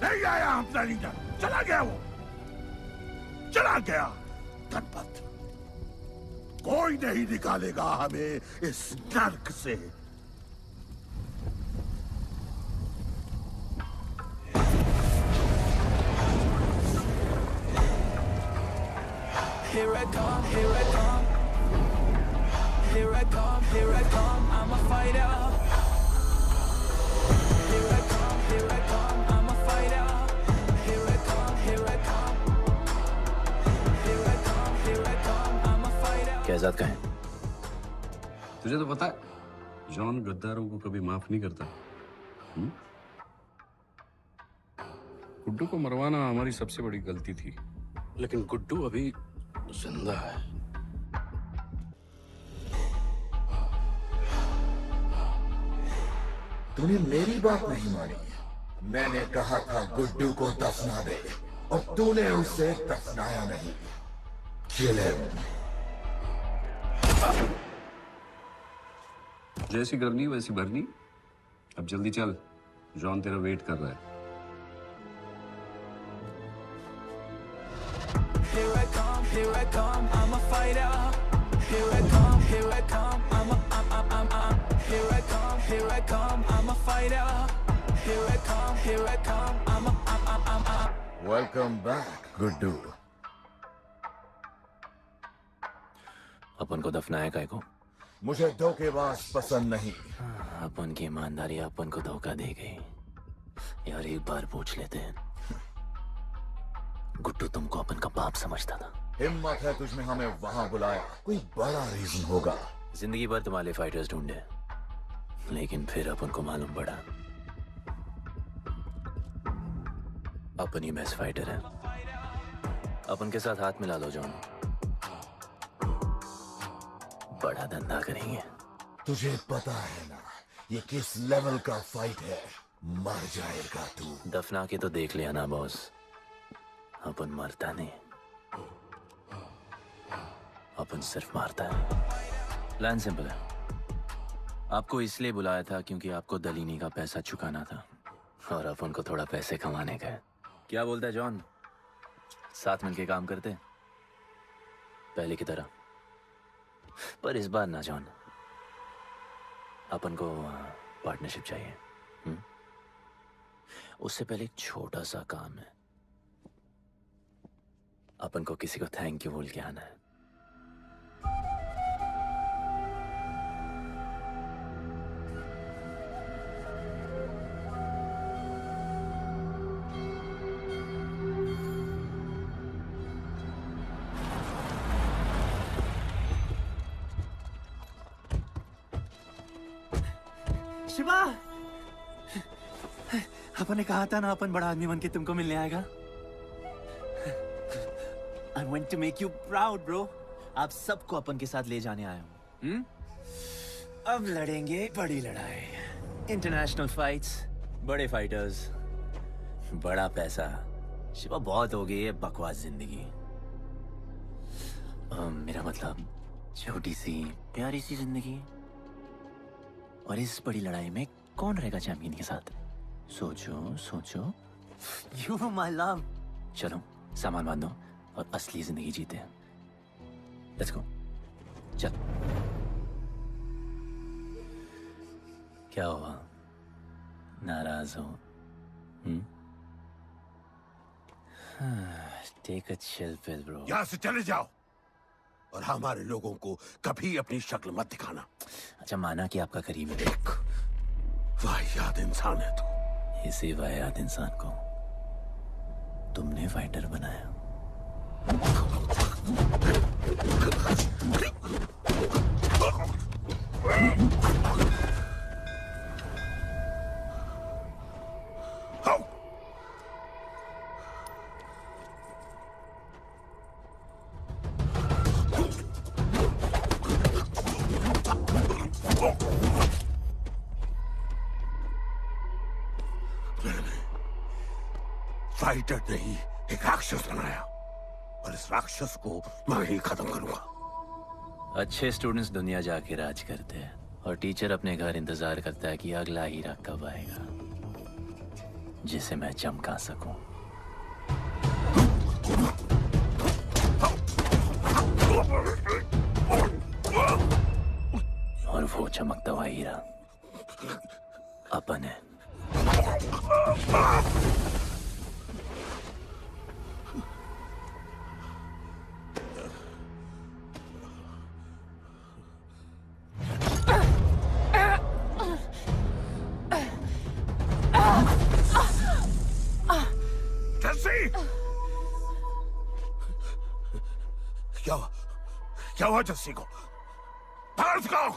नहीं आया अपना लीडर, चला गया वो, चला गया। गणपत, कोई नहीं निकालेगा हमें इस नर्क से। Here I come, here I come. Here I come, here I come. I'm a fighter. Here I come, here I come. I'm a fighter. Here I come, here I come. Here I come, here I come. I'm a fighter. Kaizad का है? तुझे तो पता है John गद्दारों को कभी माफ नहीं करता। गुड्डू को मरवाना हमारी सबसे बड़ी गलती थी, लेकिन गुड्डू अभी जिंदा है। तूने मेरी बात नहीं मानी। मैंने कहा था गुड्डू को दफना दे और तूने उसे दफनाया नहीं। Kill him. जैसी करनी वैसी भरनी। अब जल्दी चल, जॉन तेरा वेट कर रहा है। Here I come, here I come. I'm a fighter. Here I come, here I come. I'm here I come, here I come. I'm a fighter. Here I come, here I come. I'm Welcome back, Guddu. अपन को दफनाया काय को? मुझे धोखेबाज पसंद नहीं। अपन की ईमानदारी अपन को धोखा दे गई। यार एक बार पूछ लेते हैं, गुड्डू तुमको अपन का बाप समझता था। हिम्मत है तुझमें हमें वहां बुलाया, कोई बड़ा रीजन होगा। जिंदगी भर तुम्हारे फाइटर्स ढूंढे, लेकिन फिर अपन को मालूम पड़ा अपन ही बेस्ट फाइटर है। अपन के साथ हाथ मिला लो जॉन, बड़ा धंधा करेंगे। तुझे पता है ना ये किस लेवल का फाइट है। मर जाएगा तू। दफना के तो देख लिया ना बॉस, अपन मरता नहीं, अपन सिर्फ मारता है। प्लान सिंपल है। आपको इसलिए बुलाया था क्योंकि आपको दलीनी का पैसा चुकाना था और अपन को थोड़ा पैसे कमाने का है। क्या बोलता है जॉन? साथ मिलके काम करते पहले की तरह। पर इस बार ना जॉन, अपन को पार्टनरशिप चाहिए। उससे पहले एक छोटा सा काम है। अपन को किसी को थैंक यू बोल के आना है। शिवा, अपन ने कहा था ना अपन बड़ा आदमी बन के तुमको मिलने आएगा। I want to make you proud, bro. आप सबको अपन के साथ ले जाने आया हूँ। अब लड़ेंगे बड़ी लड़ाई। इंटरनेशनल फाइट्स, बड़े फाइटर्स, बड़ा पैसा। शिवा बहुत हो गई है बकवास जिंदगी। मेरा मतलब छोटी सी प्यारी सी जिंदगी। और इस बड़ी लड़ाई में कौन रहेगा चैंपियन के साथ? सोचो सोचो। You my love. चलो सामान बांधो और असली जिंदगी जीते हैं। Let's go. चल। क्या हुआ? नाराज हो? Take a chill pill bro. यहाँ से चले जाओ और हमारे लोगों को कभी अपनी शक्ल मत दिखाना। अच्छा माना कि आपका करीब है। वाहियात इंसान है तू। इसी वाहियात इंसान को तुमने फाइटर बनाया। फाइटर नहीं, एक राक्षस बनाया और इस राक्षस को मैं ही खत्म करूंगा। अच्छे स्टूडेंट्स दुनिया जाके राज करते हैं और टीचर अपने घर इंतजार करता है कि अगला हीरा कब आएगा जिसे मैं चमका सकूं। और वो चमकता हुआ हीरा अपन है। क्या हुआ जस्सी को? बाहर निकालो।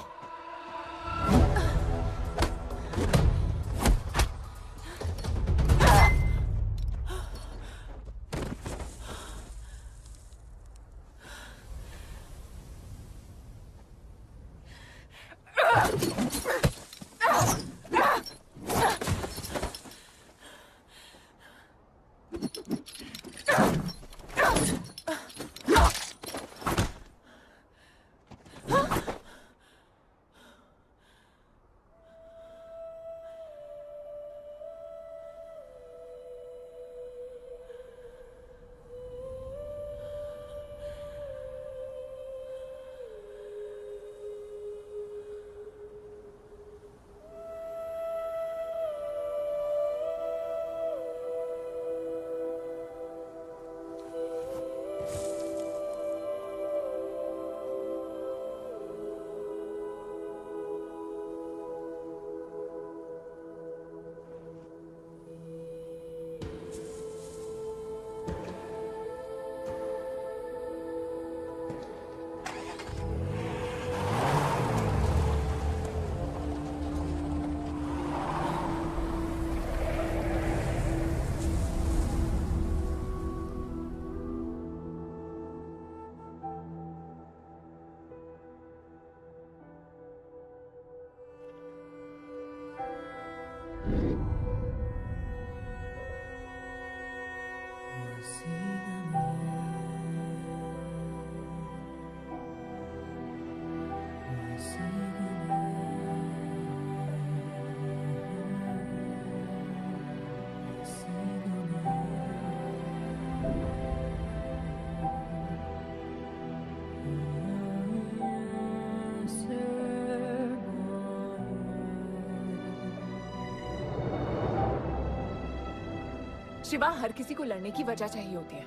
शिवा, हर किसी को लड़ने की वजह चाहिए होती है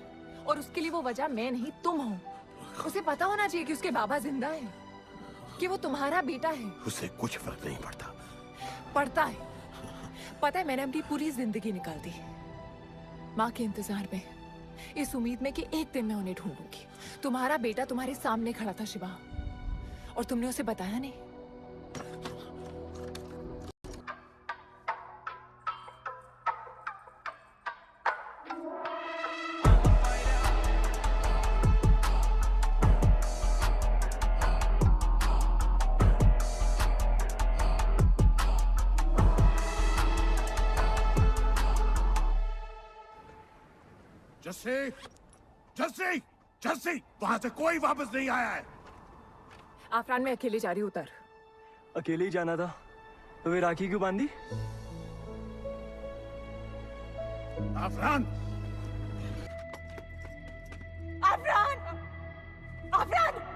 और उसके लिए वो वजह मैं नहीं तुम हो। उसे पता होना चाहिए कि उसके बाबा जिंदा है, कि वो तुम्हारा बेटा है। उसे कुछ फर्क नहीं पड़ता। पड़ता है। पता है, मैंने अपनी पूरी जिंदगी निकाल दी माँ के इंतजार में, इस उम्मीद में कि एक दिन मैं उन्हें ढूंढूंगी। तुम्हारा बेटा तुम्हारे सामने खड़ा था शिवा, और तुमने उसे बताया नहीं। जस्सी, जस्सी, जस्सी, वहां से कोई वापस नहीं आया है। आफरान, मैं अकेले जा रही हूँ। उतर। अकेले ही जाना था तो वे राखी क्यों बांधी? आफरान, आफरान, आफरान।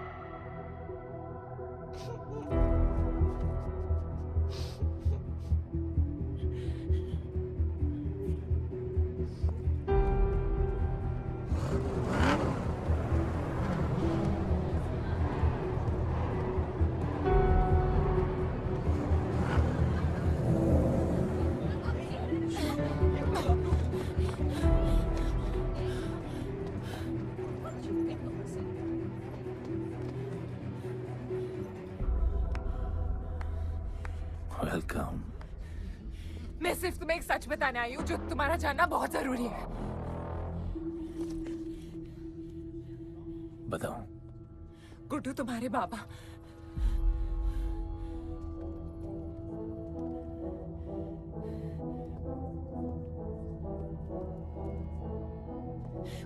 हल्का हूं। मैं सिर्फ तुम्हें एक सच बताने आई हूँ जो तुम्हारा जानना बहुत जरूरी है। बताओ। गुड्डू तुम्हारे बाबा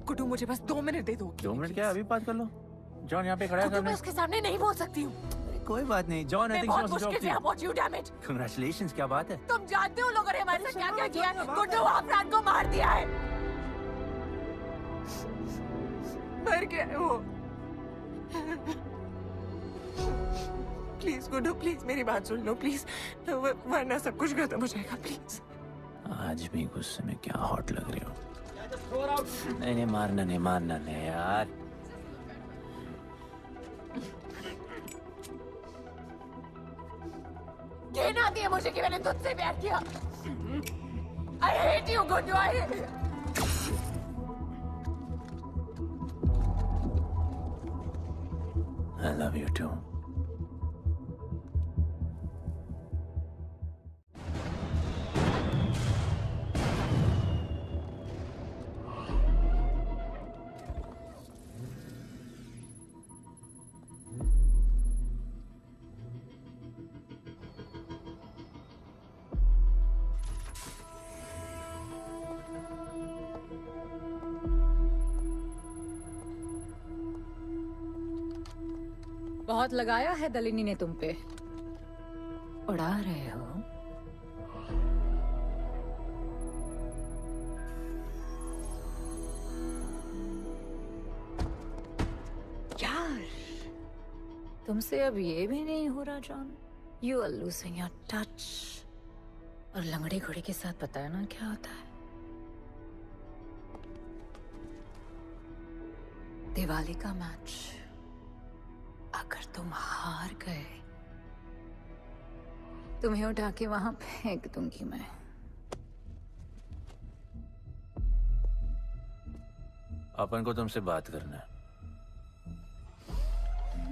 गुड्डू मुझे बस 2 मिनट दे दो। 2 मिनट क्या, अभी बात कर लो। जॉन यहाँ पे खड़ा है गुड्डू, सामने। मैं उसके सामने नहीं बोल सकती हूँ। कोई बात नहीं जॉन, आई मैं थिंक बहुत मुश्किल से पहुंची हूँ, डैम इट। कांग्रेचुलेशंस, क्या बात है। तुम जानते हो लोगों ने हमारे साथ क्या क्या किया है। गुड्डू अफरान को मार दिया है। मर गया है वो। प्लीज गुड्डू, प्लीज मेरी बात सुन लो प्लीज, वरना सब कुछ खत्म हो जाएगा प्लीज। आज भी गुस्से में क्या हॉट लग रही हो। नहीं नहीं, मारना नहीं यार। कहना आती है मुझे कि मैंने तुझसे प्यार किया। I hate you, Guddu, I hate you. I love you too. बहुत लगाया है दलिनी ने तुम पे। उड़ा रहे हो। यार, तुमसे अब ये भी नहीं हो रहा John. You are losing your touch. और लंगड़े घोड़े के साथ पता है ना क्या होता है। दिवाली का मैच अगर तुम हार गए, तुम्हें उठा के वहां फेंक दूंगी मैं। अपन को तुमसे बात करना है।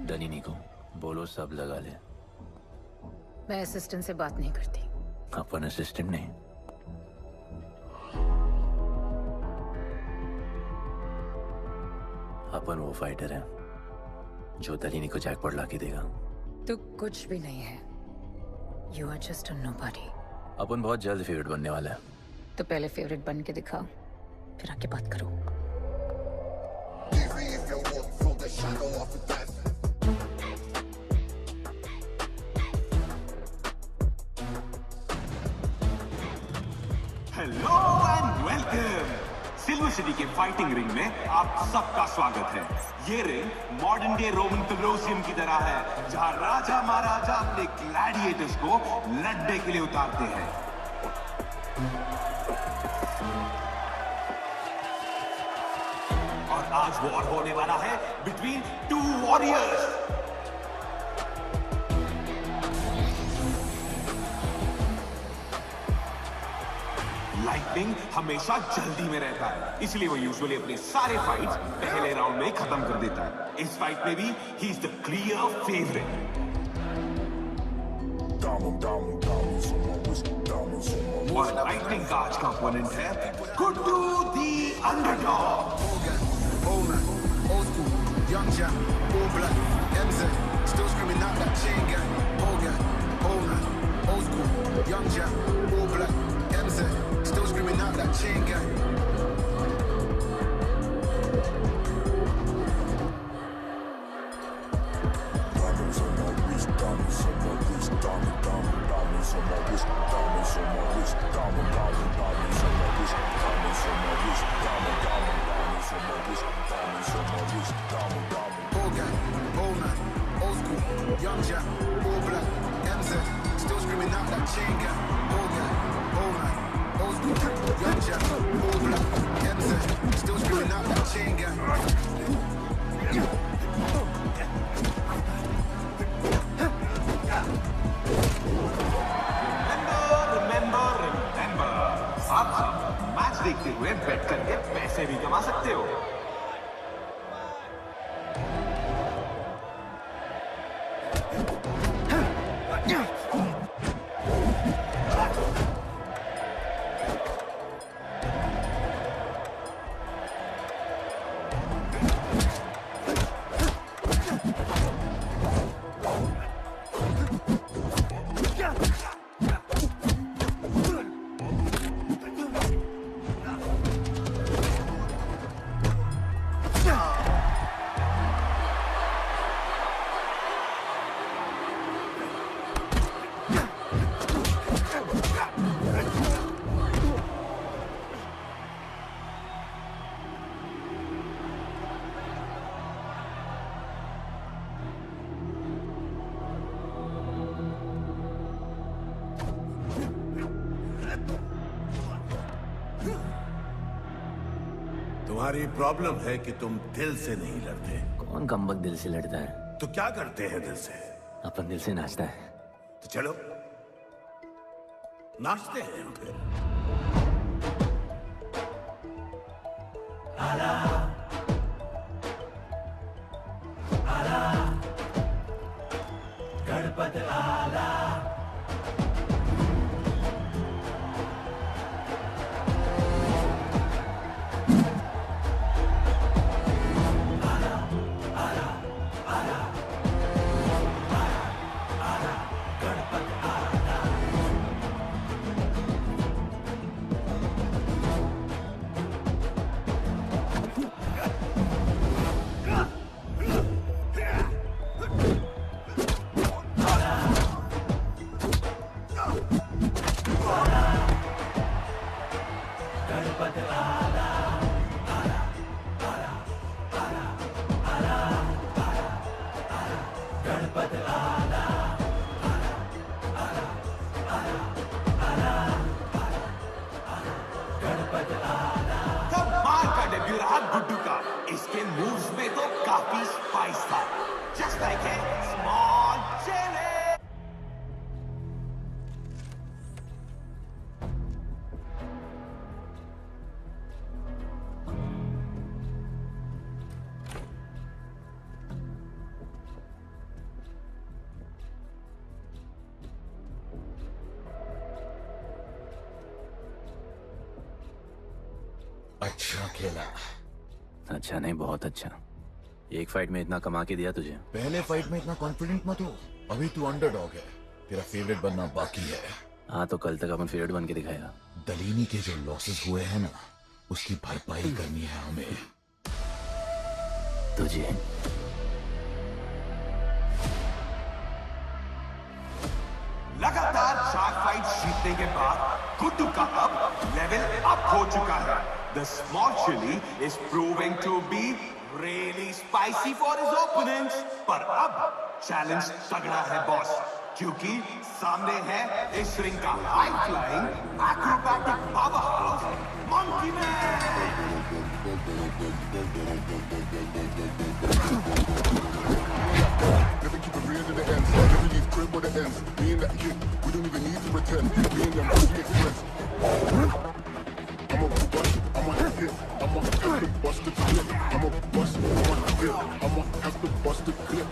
दलिनी को बोलो सब लगा ले। मैं असिस्टेंट से बात नहीं करती। अपन असिस्टेंट नहीं, अपन वो फाइटर है जो दलिनी को जैकपॉट लाके देगा। तो कुछ भी नहीं है। You are just a nobody. अपन बहुत जल्द फेवरेट बनने वाला है। तो पहले फेवरेट बन के दिखाओ, फिर आके बात करो। Hello and welcome. Silver city के फाइटिंग रिंग में आप सबका स्वागत है। ये ring modern day Roman Colosseum की तरह है, जहां राजा महाराजा अपने ग्लैडिएटर्स को लड़ने के लिए उतारते हैं। और आज वॉर होने वाला है बिटवीन 2 वॉरियर्स। लाइटनिंग हमेशा जल्दी में रहता है, इसलिए वो यूजुअली अपने सारे फाइट्स पहले राउंड में ही खत्म कर देता है। इस फाइट में भी he is the clear favourite. और लाइटनिंग का आज का ओपोनेंट है गुड्डू दी underdog. Young Jack, all black, MZ, still screaming out that chain gang. Old gang, old man, old school. Young Jack, all black, MZ, still screaming out that chain gang. Diamonds on my wrist, diamonds on my wrist, diamonds on my wrist, diamonds on my wrist, diamonds on my wrist, diamonds on my wrist, diamonds on my wrist, diamonds on my wrist, diamond. Old gang, old man, old school, young Jack, all black, MZ, still screaming out that chain gang. Old gang, old man, old school, young Jack, all black, MZ, still screaming out that chain gang. Remember, आप match देखते हुए बेट करके पैसे भी कमा सकते हो। तुम्हारी प्रॉब्लम है कि तुम दिल से नहीं लड़ते। कौन कमबख्त दिल से लड़ता है? तो क्या करते हैं दिल से? अपन दिल से नाचता है। तो चलो नाचते हैं फिर। गणपत आला कमाल का डेब्यू रहा गुड्डू का। इसके मूव्स में तो काफी स्पाइस था। Just like a small chilli. अच्छा खेला। अच्छा नहीं, बहुत अच्छा। एक फाइट में इतना कमा के दिया तुझे। पहले फाइट में इतना कॉन्फिडेंट मत हो, अभी तू अंडरडॉग है, तेरा फेवरेट बनना बाकी है। हाँ तो कल तक अपन फेवरेट बन के दिखाएगा। दलीनी के जो लॉसेस हुए हैं ना, उसकी भरपाई करनी है हमें। तुझे लगातार 4 फाइट जीतने के बाद गुड्डू का अब लेवल अप हो चुका है। The small chili is proving to be really spicy for his opponents. पर अब चैलेंज तगड़ा है बॉस, क्योंकि सामने है इस रिंग का high flying acrobatic powerhouse monkey man. Never keep it real to the end. Never leave crib with the ends. Me and that kid, we don't even need to pretend. Me and them, we make friends. I'm a bust, I'm a hit. I'm a have to bust the clip. I'm a bust, I'm a hit. I'm a have to bust the clip.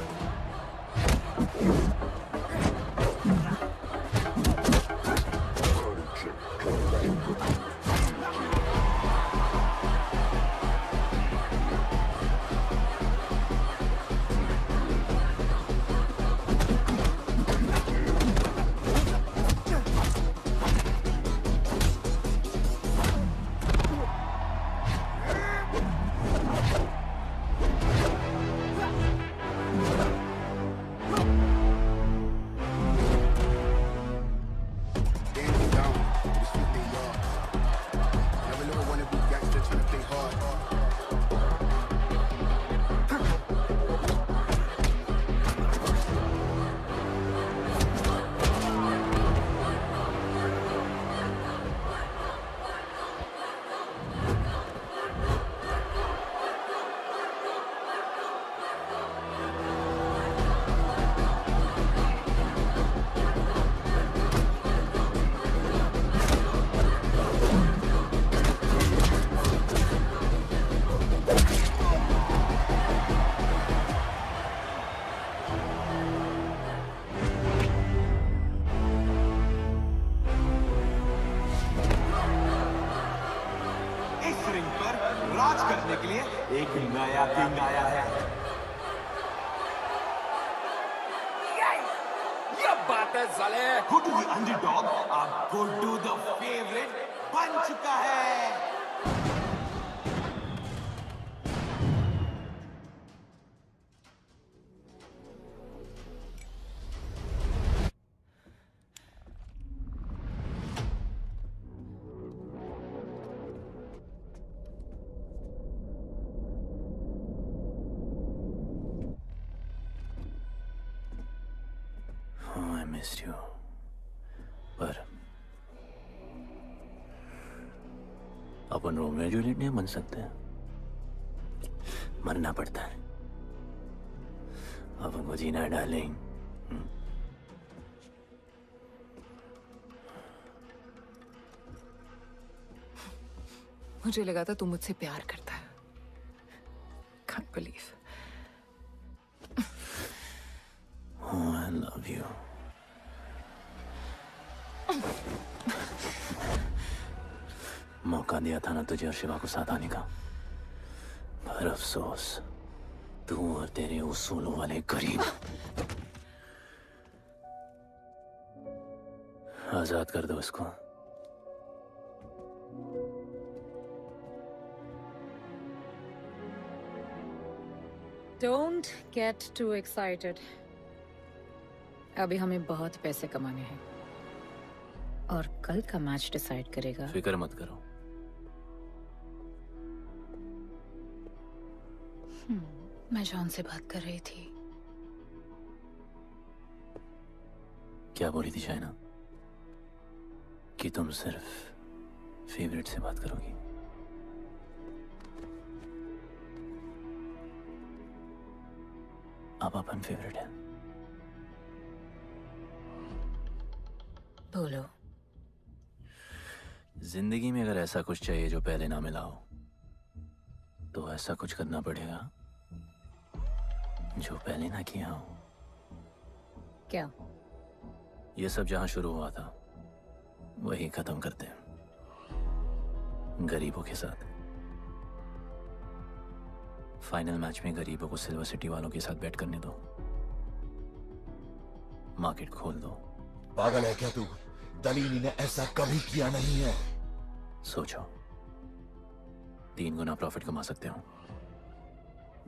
राज करने के लिए एक नया king आया है। ये बात है साले। गुड्डू द अंडरडॉग अब गुड्डू द फेवरेट बन चुका है। missed you. पर अपन रोमियो जूलियट नहीं बन सकते। मरना पड़ता है। अब उनको जीना है डार्लिंग। मुझे लगा था तू मुझसे प्यार करता है। Can't believe. Oh, I love you. मौका दिया था ना तुझे और शिवा को साथ आने का, पर अफसोस तू और तेरे उसूलों वाले गरीब। आजाद कर दो इसको। Don't get too excited. अभी हमें बहुत पैसे कमाने हैं और कल का मैच डिसाइड करेगा। फिक्र मत करो। मैं जॉन से बात कर रही थी। क्या बोली थी शाइना? कि तुम सिर्फ फेवरेट से बात करोगी? अब अपन फेवरेट है। बोलो। जिंदगी में अगर ऐसा कुछ चाहिए जो पहले ना मिला हो, तो ऐसा कुछ करना पड़ेगा जो पहले ना किया हो। क्या? ये सब जहां शुरू हुआ था वही खत्म करते हैं, गरीबों के साथ। फाइनल मैच में गरीबों को सिल्वर सिटी वालों के साथ बैट करने दो, मार्केट खोल दो। पागल है क्या तू? दलीली ने ऐसा कभी किया नहीं है। सोचो, 3 गुना प्रॉफिट कमा सकते हो।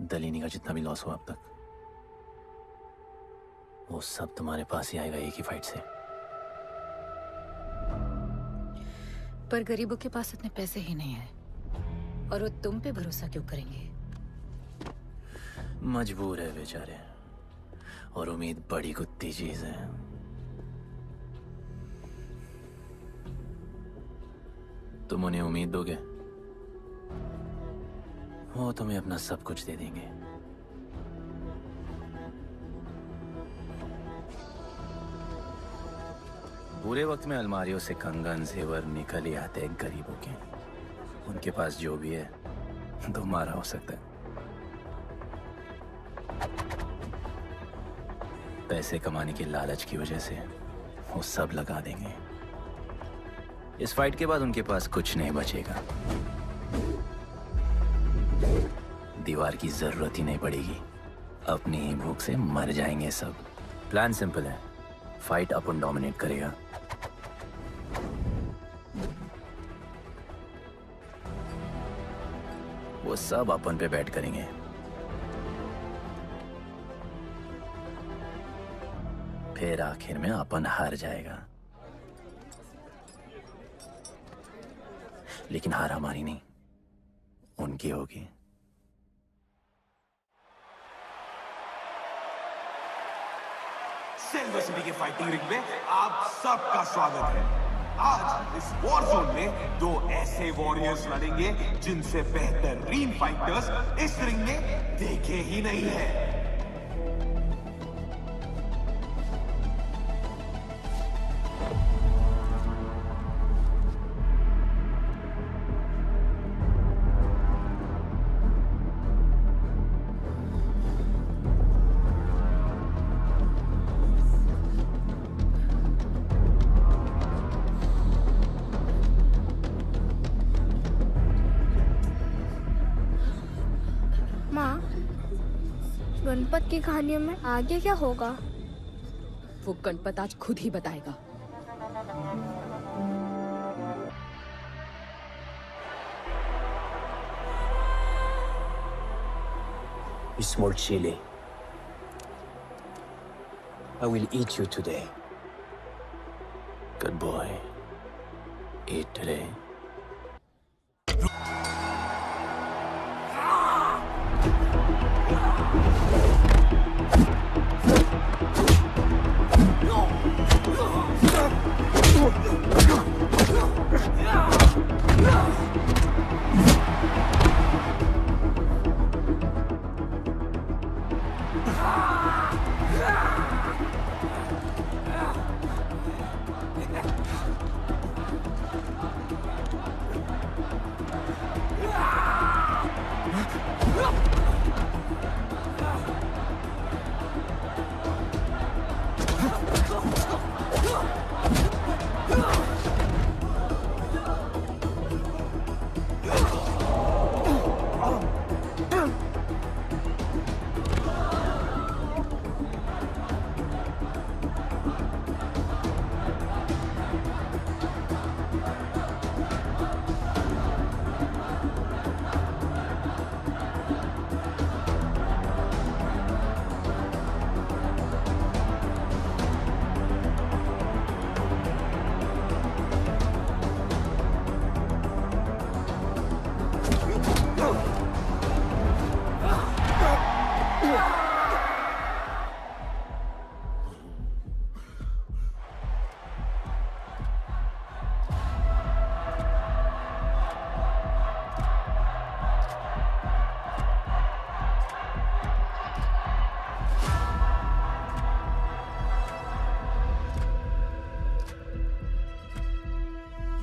दलीनी का जितना भी लॉस हुआ अब तक, वो सब तुम्हारे पास ही आएगा एक ही फाइट से। पर गरीबों के पास इतने पैसे ही नहीं है, और वो तुम पे भरोसा क्यों करेंगे? मजबूर है बेचारे, और उम्मीद बड़ी कुत्ती चीज है। तुम उन्हें उम्मीद दोगे, वो तुम्हें अपना सब कुछ दे देंगे। बुरे वक्त में अलमारियों से कंगन जेवर निकल ही आते हैं गरीबों के। उनके पास जो भी है तुम्हारा हो सकता है। पैसे कमाने की लालच की वजह से वो सब लगा देंगे। इस फाइट के बाद उनके पास कुछ नहीं बचेगा। दीवार की जरूरत ही नहीं पड़ेगी, अपनी ही भूख से मर जाएंगे सब। प्लान सिंपल है, फाइट अपन डोमिनेट करेगा। वो सब अपन पे बैट करेंगे। फिर आखिर में अपन हार जाएगा, लेकिन हार हमारी नहीं, उनकी होगी। सिल्वर सिटी के फाइटिंग रिंग में आप सबका स्वागत है। आज इस वॉर जोन में 2 ऐसे वॉरियर्स लड़ेंगे जिनसे बेहतरीन फाइटर्स इस रिंग में देखे ही नहीं है। माँ, गणपत की कहानियों में आगे क्या होगा? वो गणपत आज खुद ही बताएगा। Small chili. I will eat you today. Good boy. Eat today.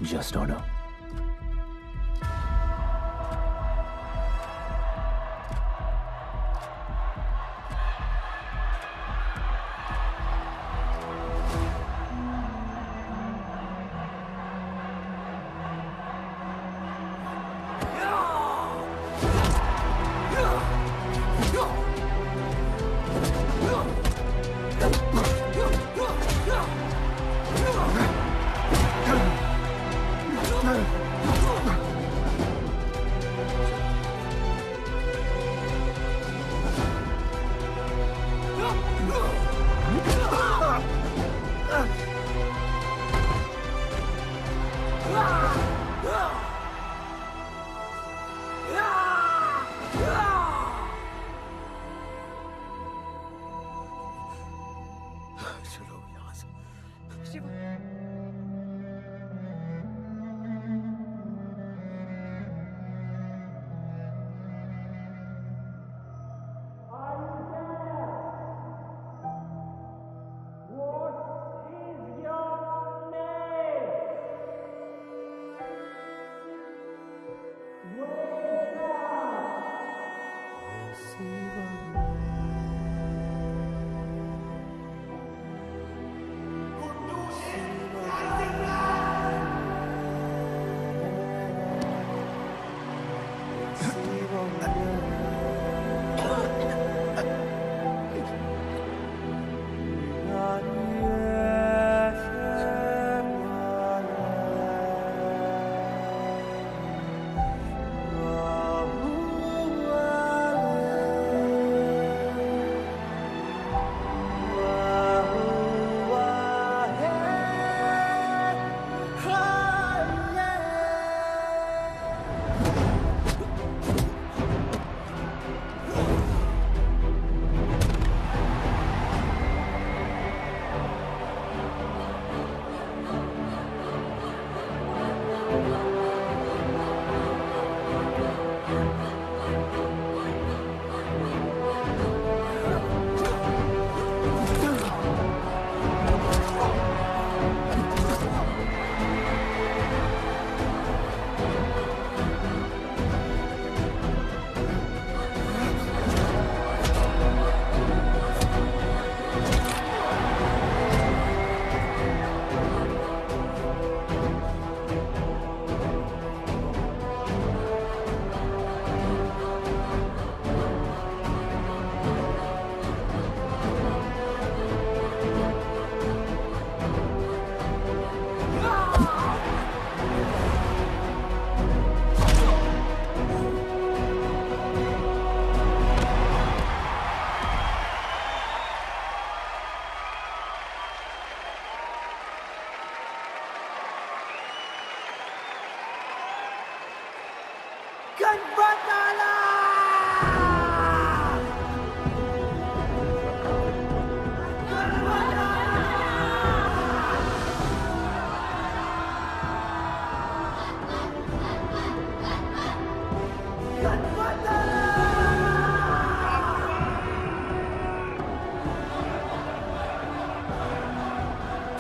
Just don't know. चलो यहाँ से। शिवा,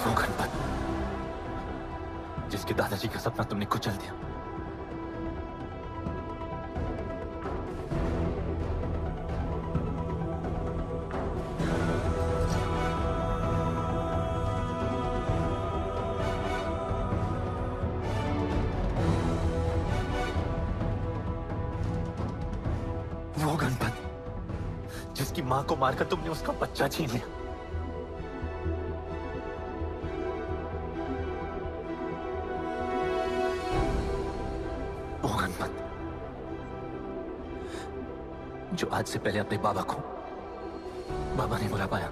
वो गणपत जिसके दादाजी का सपना तुमने कुचल दिया। वो गणपत जिसकी मां को मारकर तुमने उसका बच्चा छीन लिया। वो गणपत जो आज से पहले अपने बाबा को बाबा नहीं बुला पाया।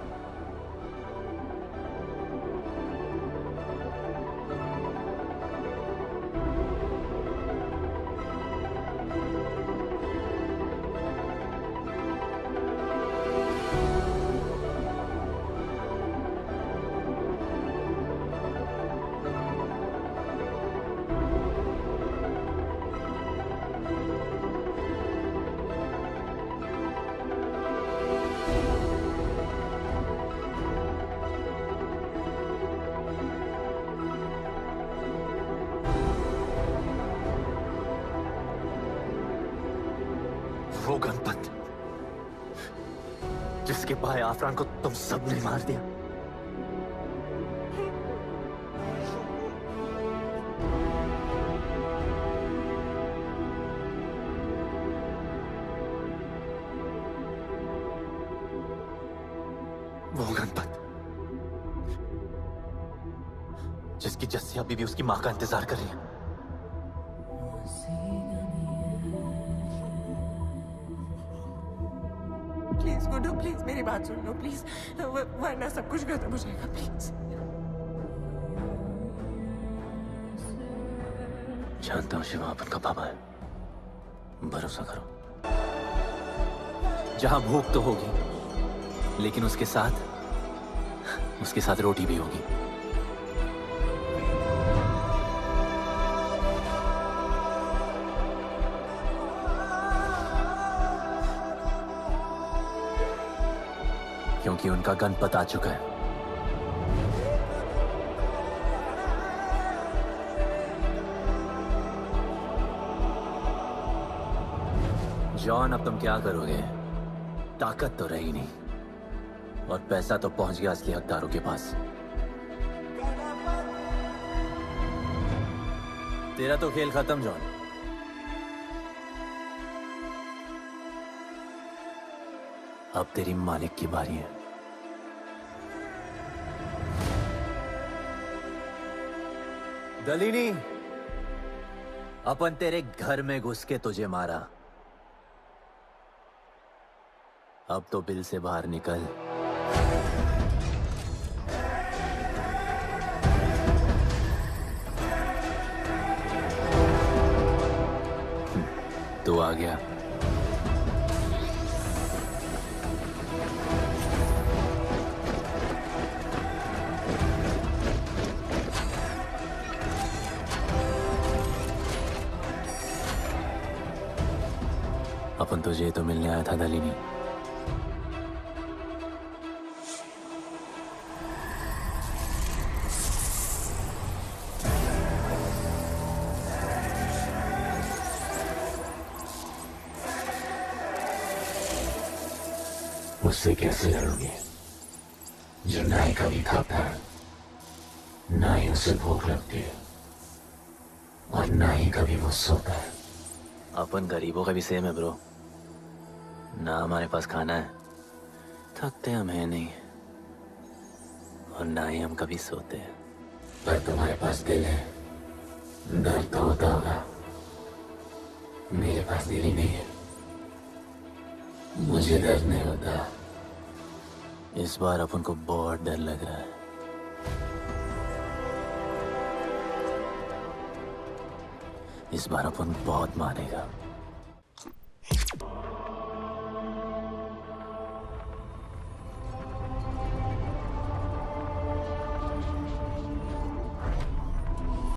वो गणपत जिसके भाई आफरान को तुम सबने मार दिया। वो गणपत जिसकी जस्सी अभी भी उसकी मां का इंतजार कर रही है। प्लीज गुड्डू, प्लीज मेरी बात सुन लो प्लीज, वरना सब कुछ खत्म हो जाएगा प्लीज। जानता हूँ शिवा अपन का पापा है, भरोसा करो। जहां भूख तो होगी, लेकिन उसके साथ रोटी भी होगी। क्योंकि उनका गणपत आ चुका है। जॉन, अब तुम क्या करोगे? ताकत तो रही नहीं और पैसा तो पहुंच गया असली हकदारों के पास। तेरा तो खेल खत्म जॉन। अब तेरी मालिक की बारी है। दलीनी, अपन तेरे घर में घुस के तुझे मारा, अब तो बिल से बाहर निकल। तू आ गया। अपन तुझे तो मिलने आया था दलीनी। मुझसे कैसे लड़ोगे जो ना ही कभी खाता है, ना ही उसे भूख लगती है और ना ही कभी वो सोता है। अपन गरीबों का भी सेम है ब्रो। ना हमारे पास खाना है, थकते हम है नहीं, और ना ही हम कभी सोते हैं। पर तुम्हारे पास दिल है, दर्द तो होता होगा। मेरे पास दिल ही नहीं है, मुझे दर्द नहीं होता। इस बार अपन को बहुत डर लग रहा है। इस बार अपन बहुत मानेगा।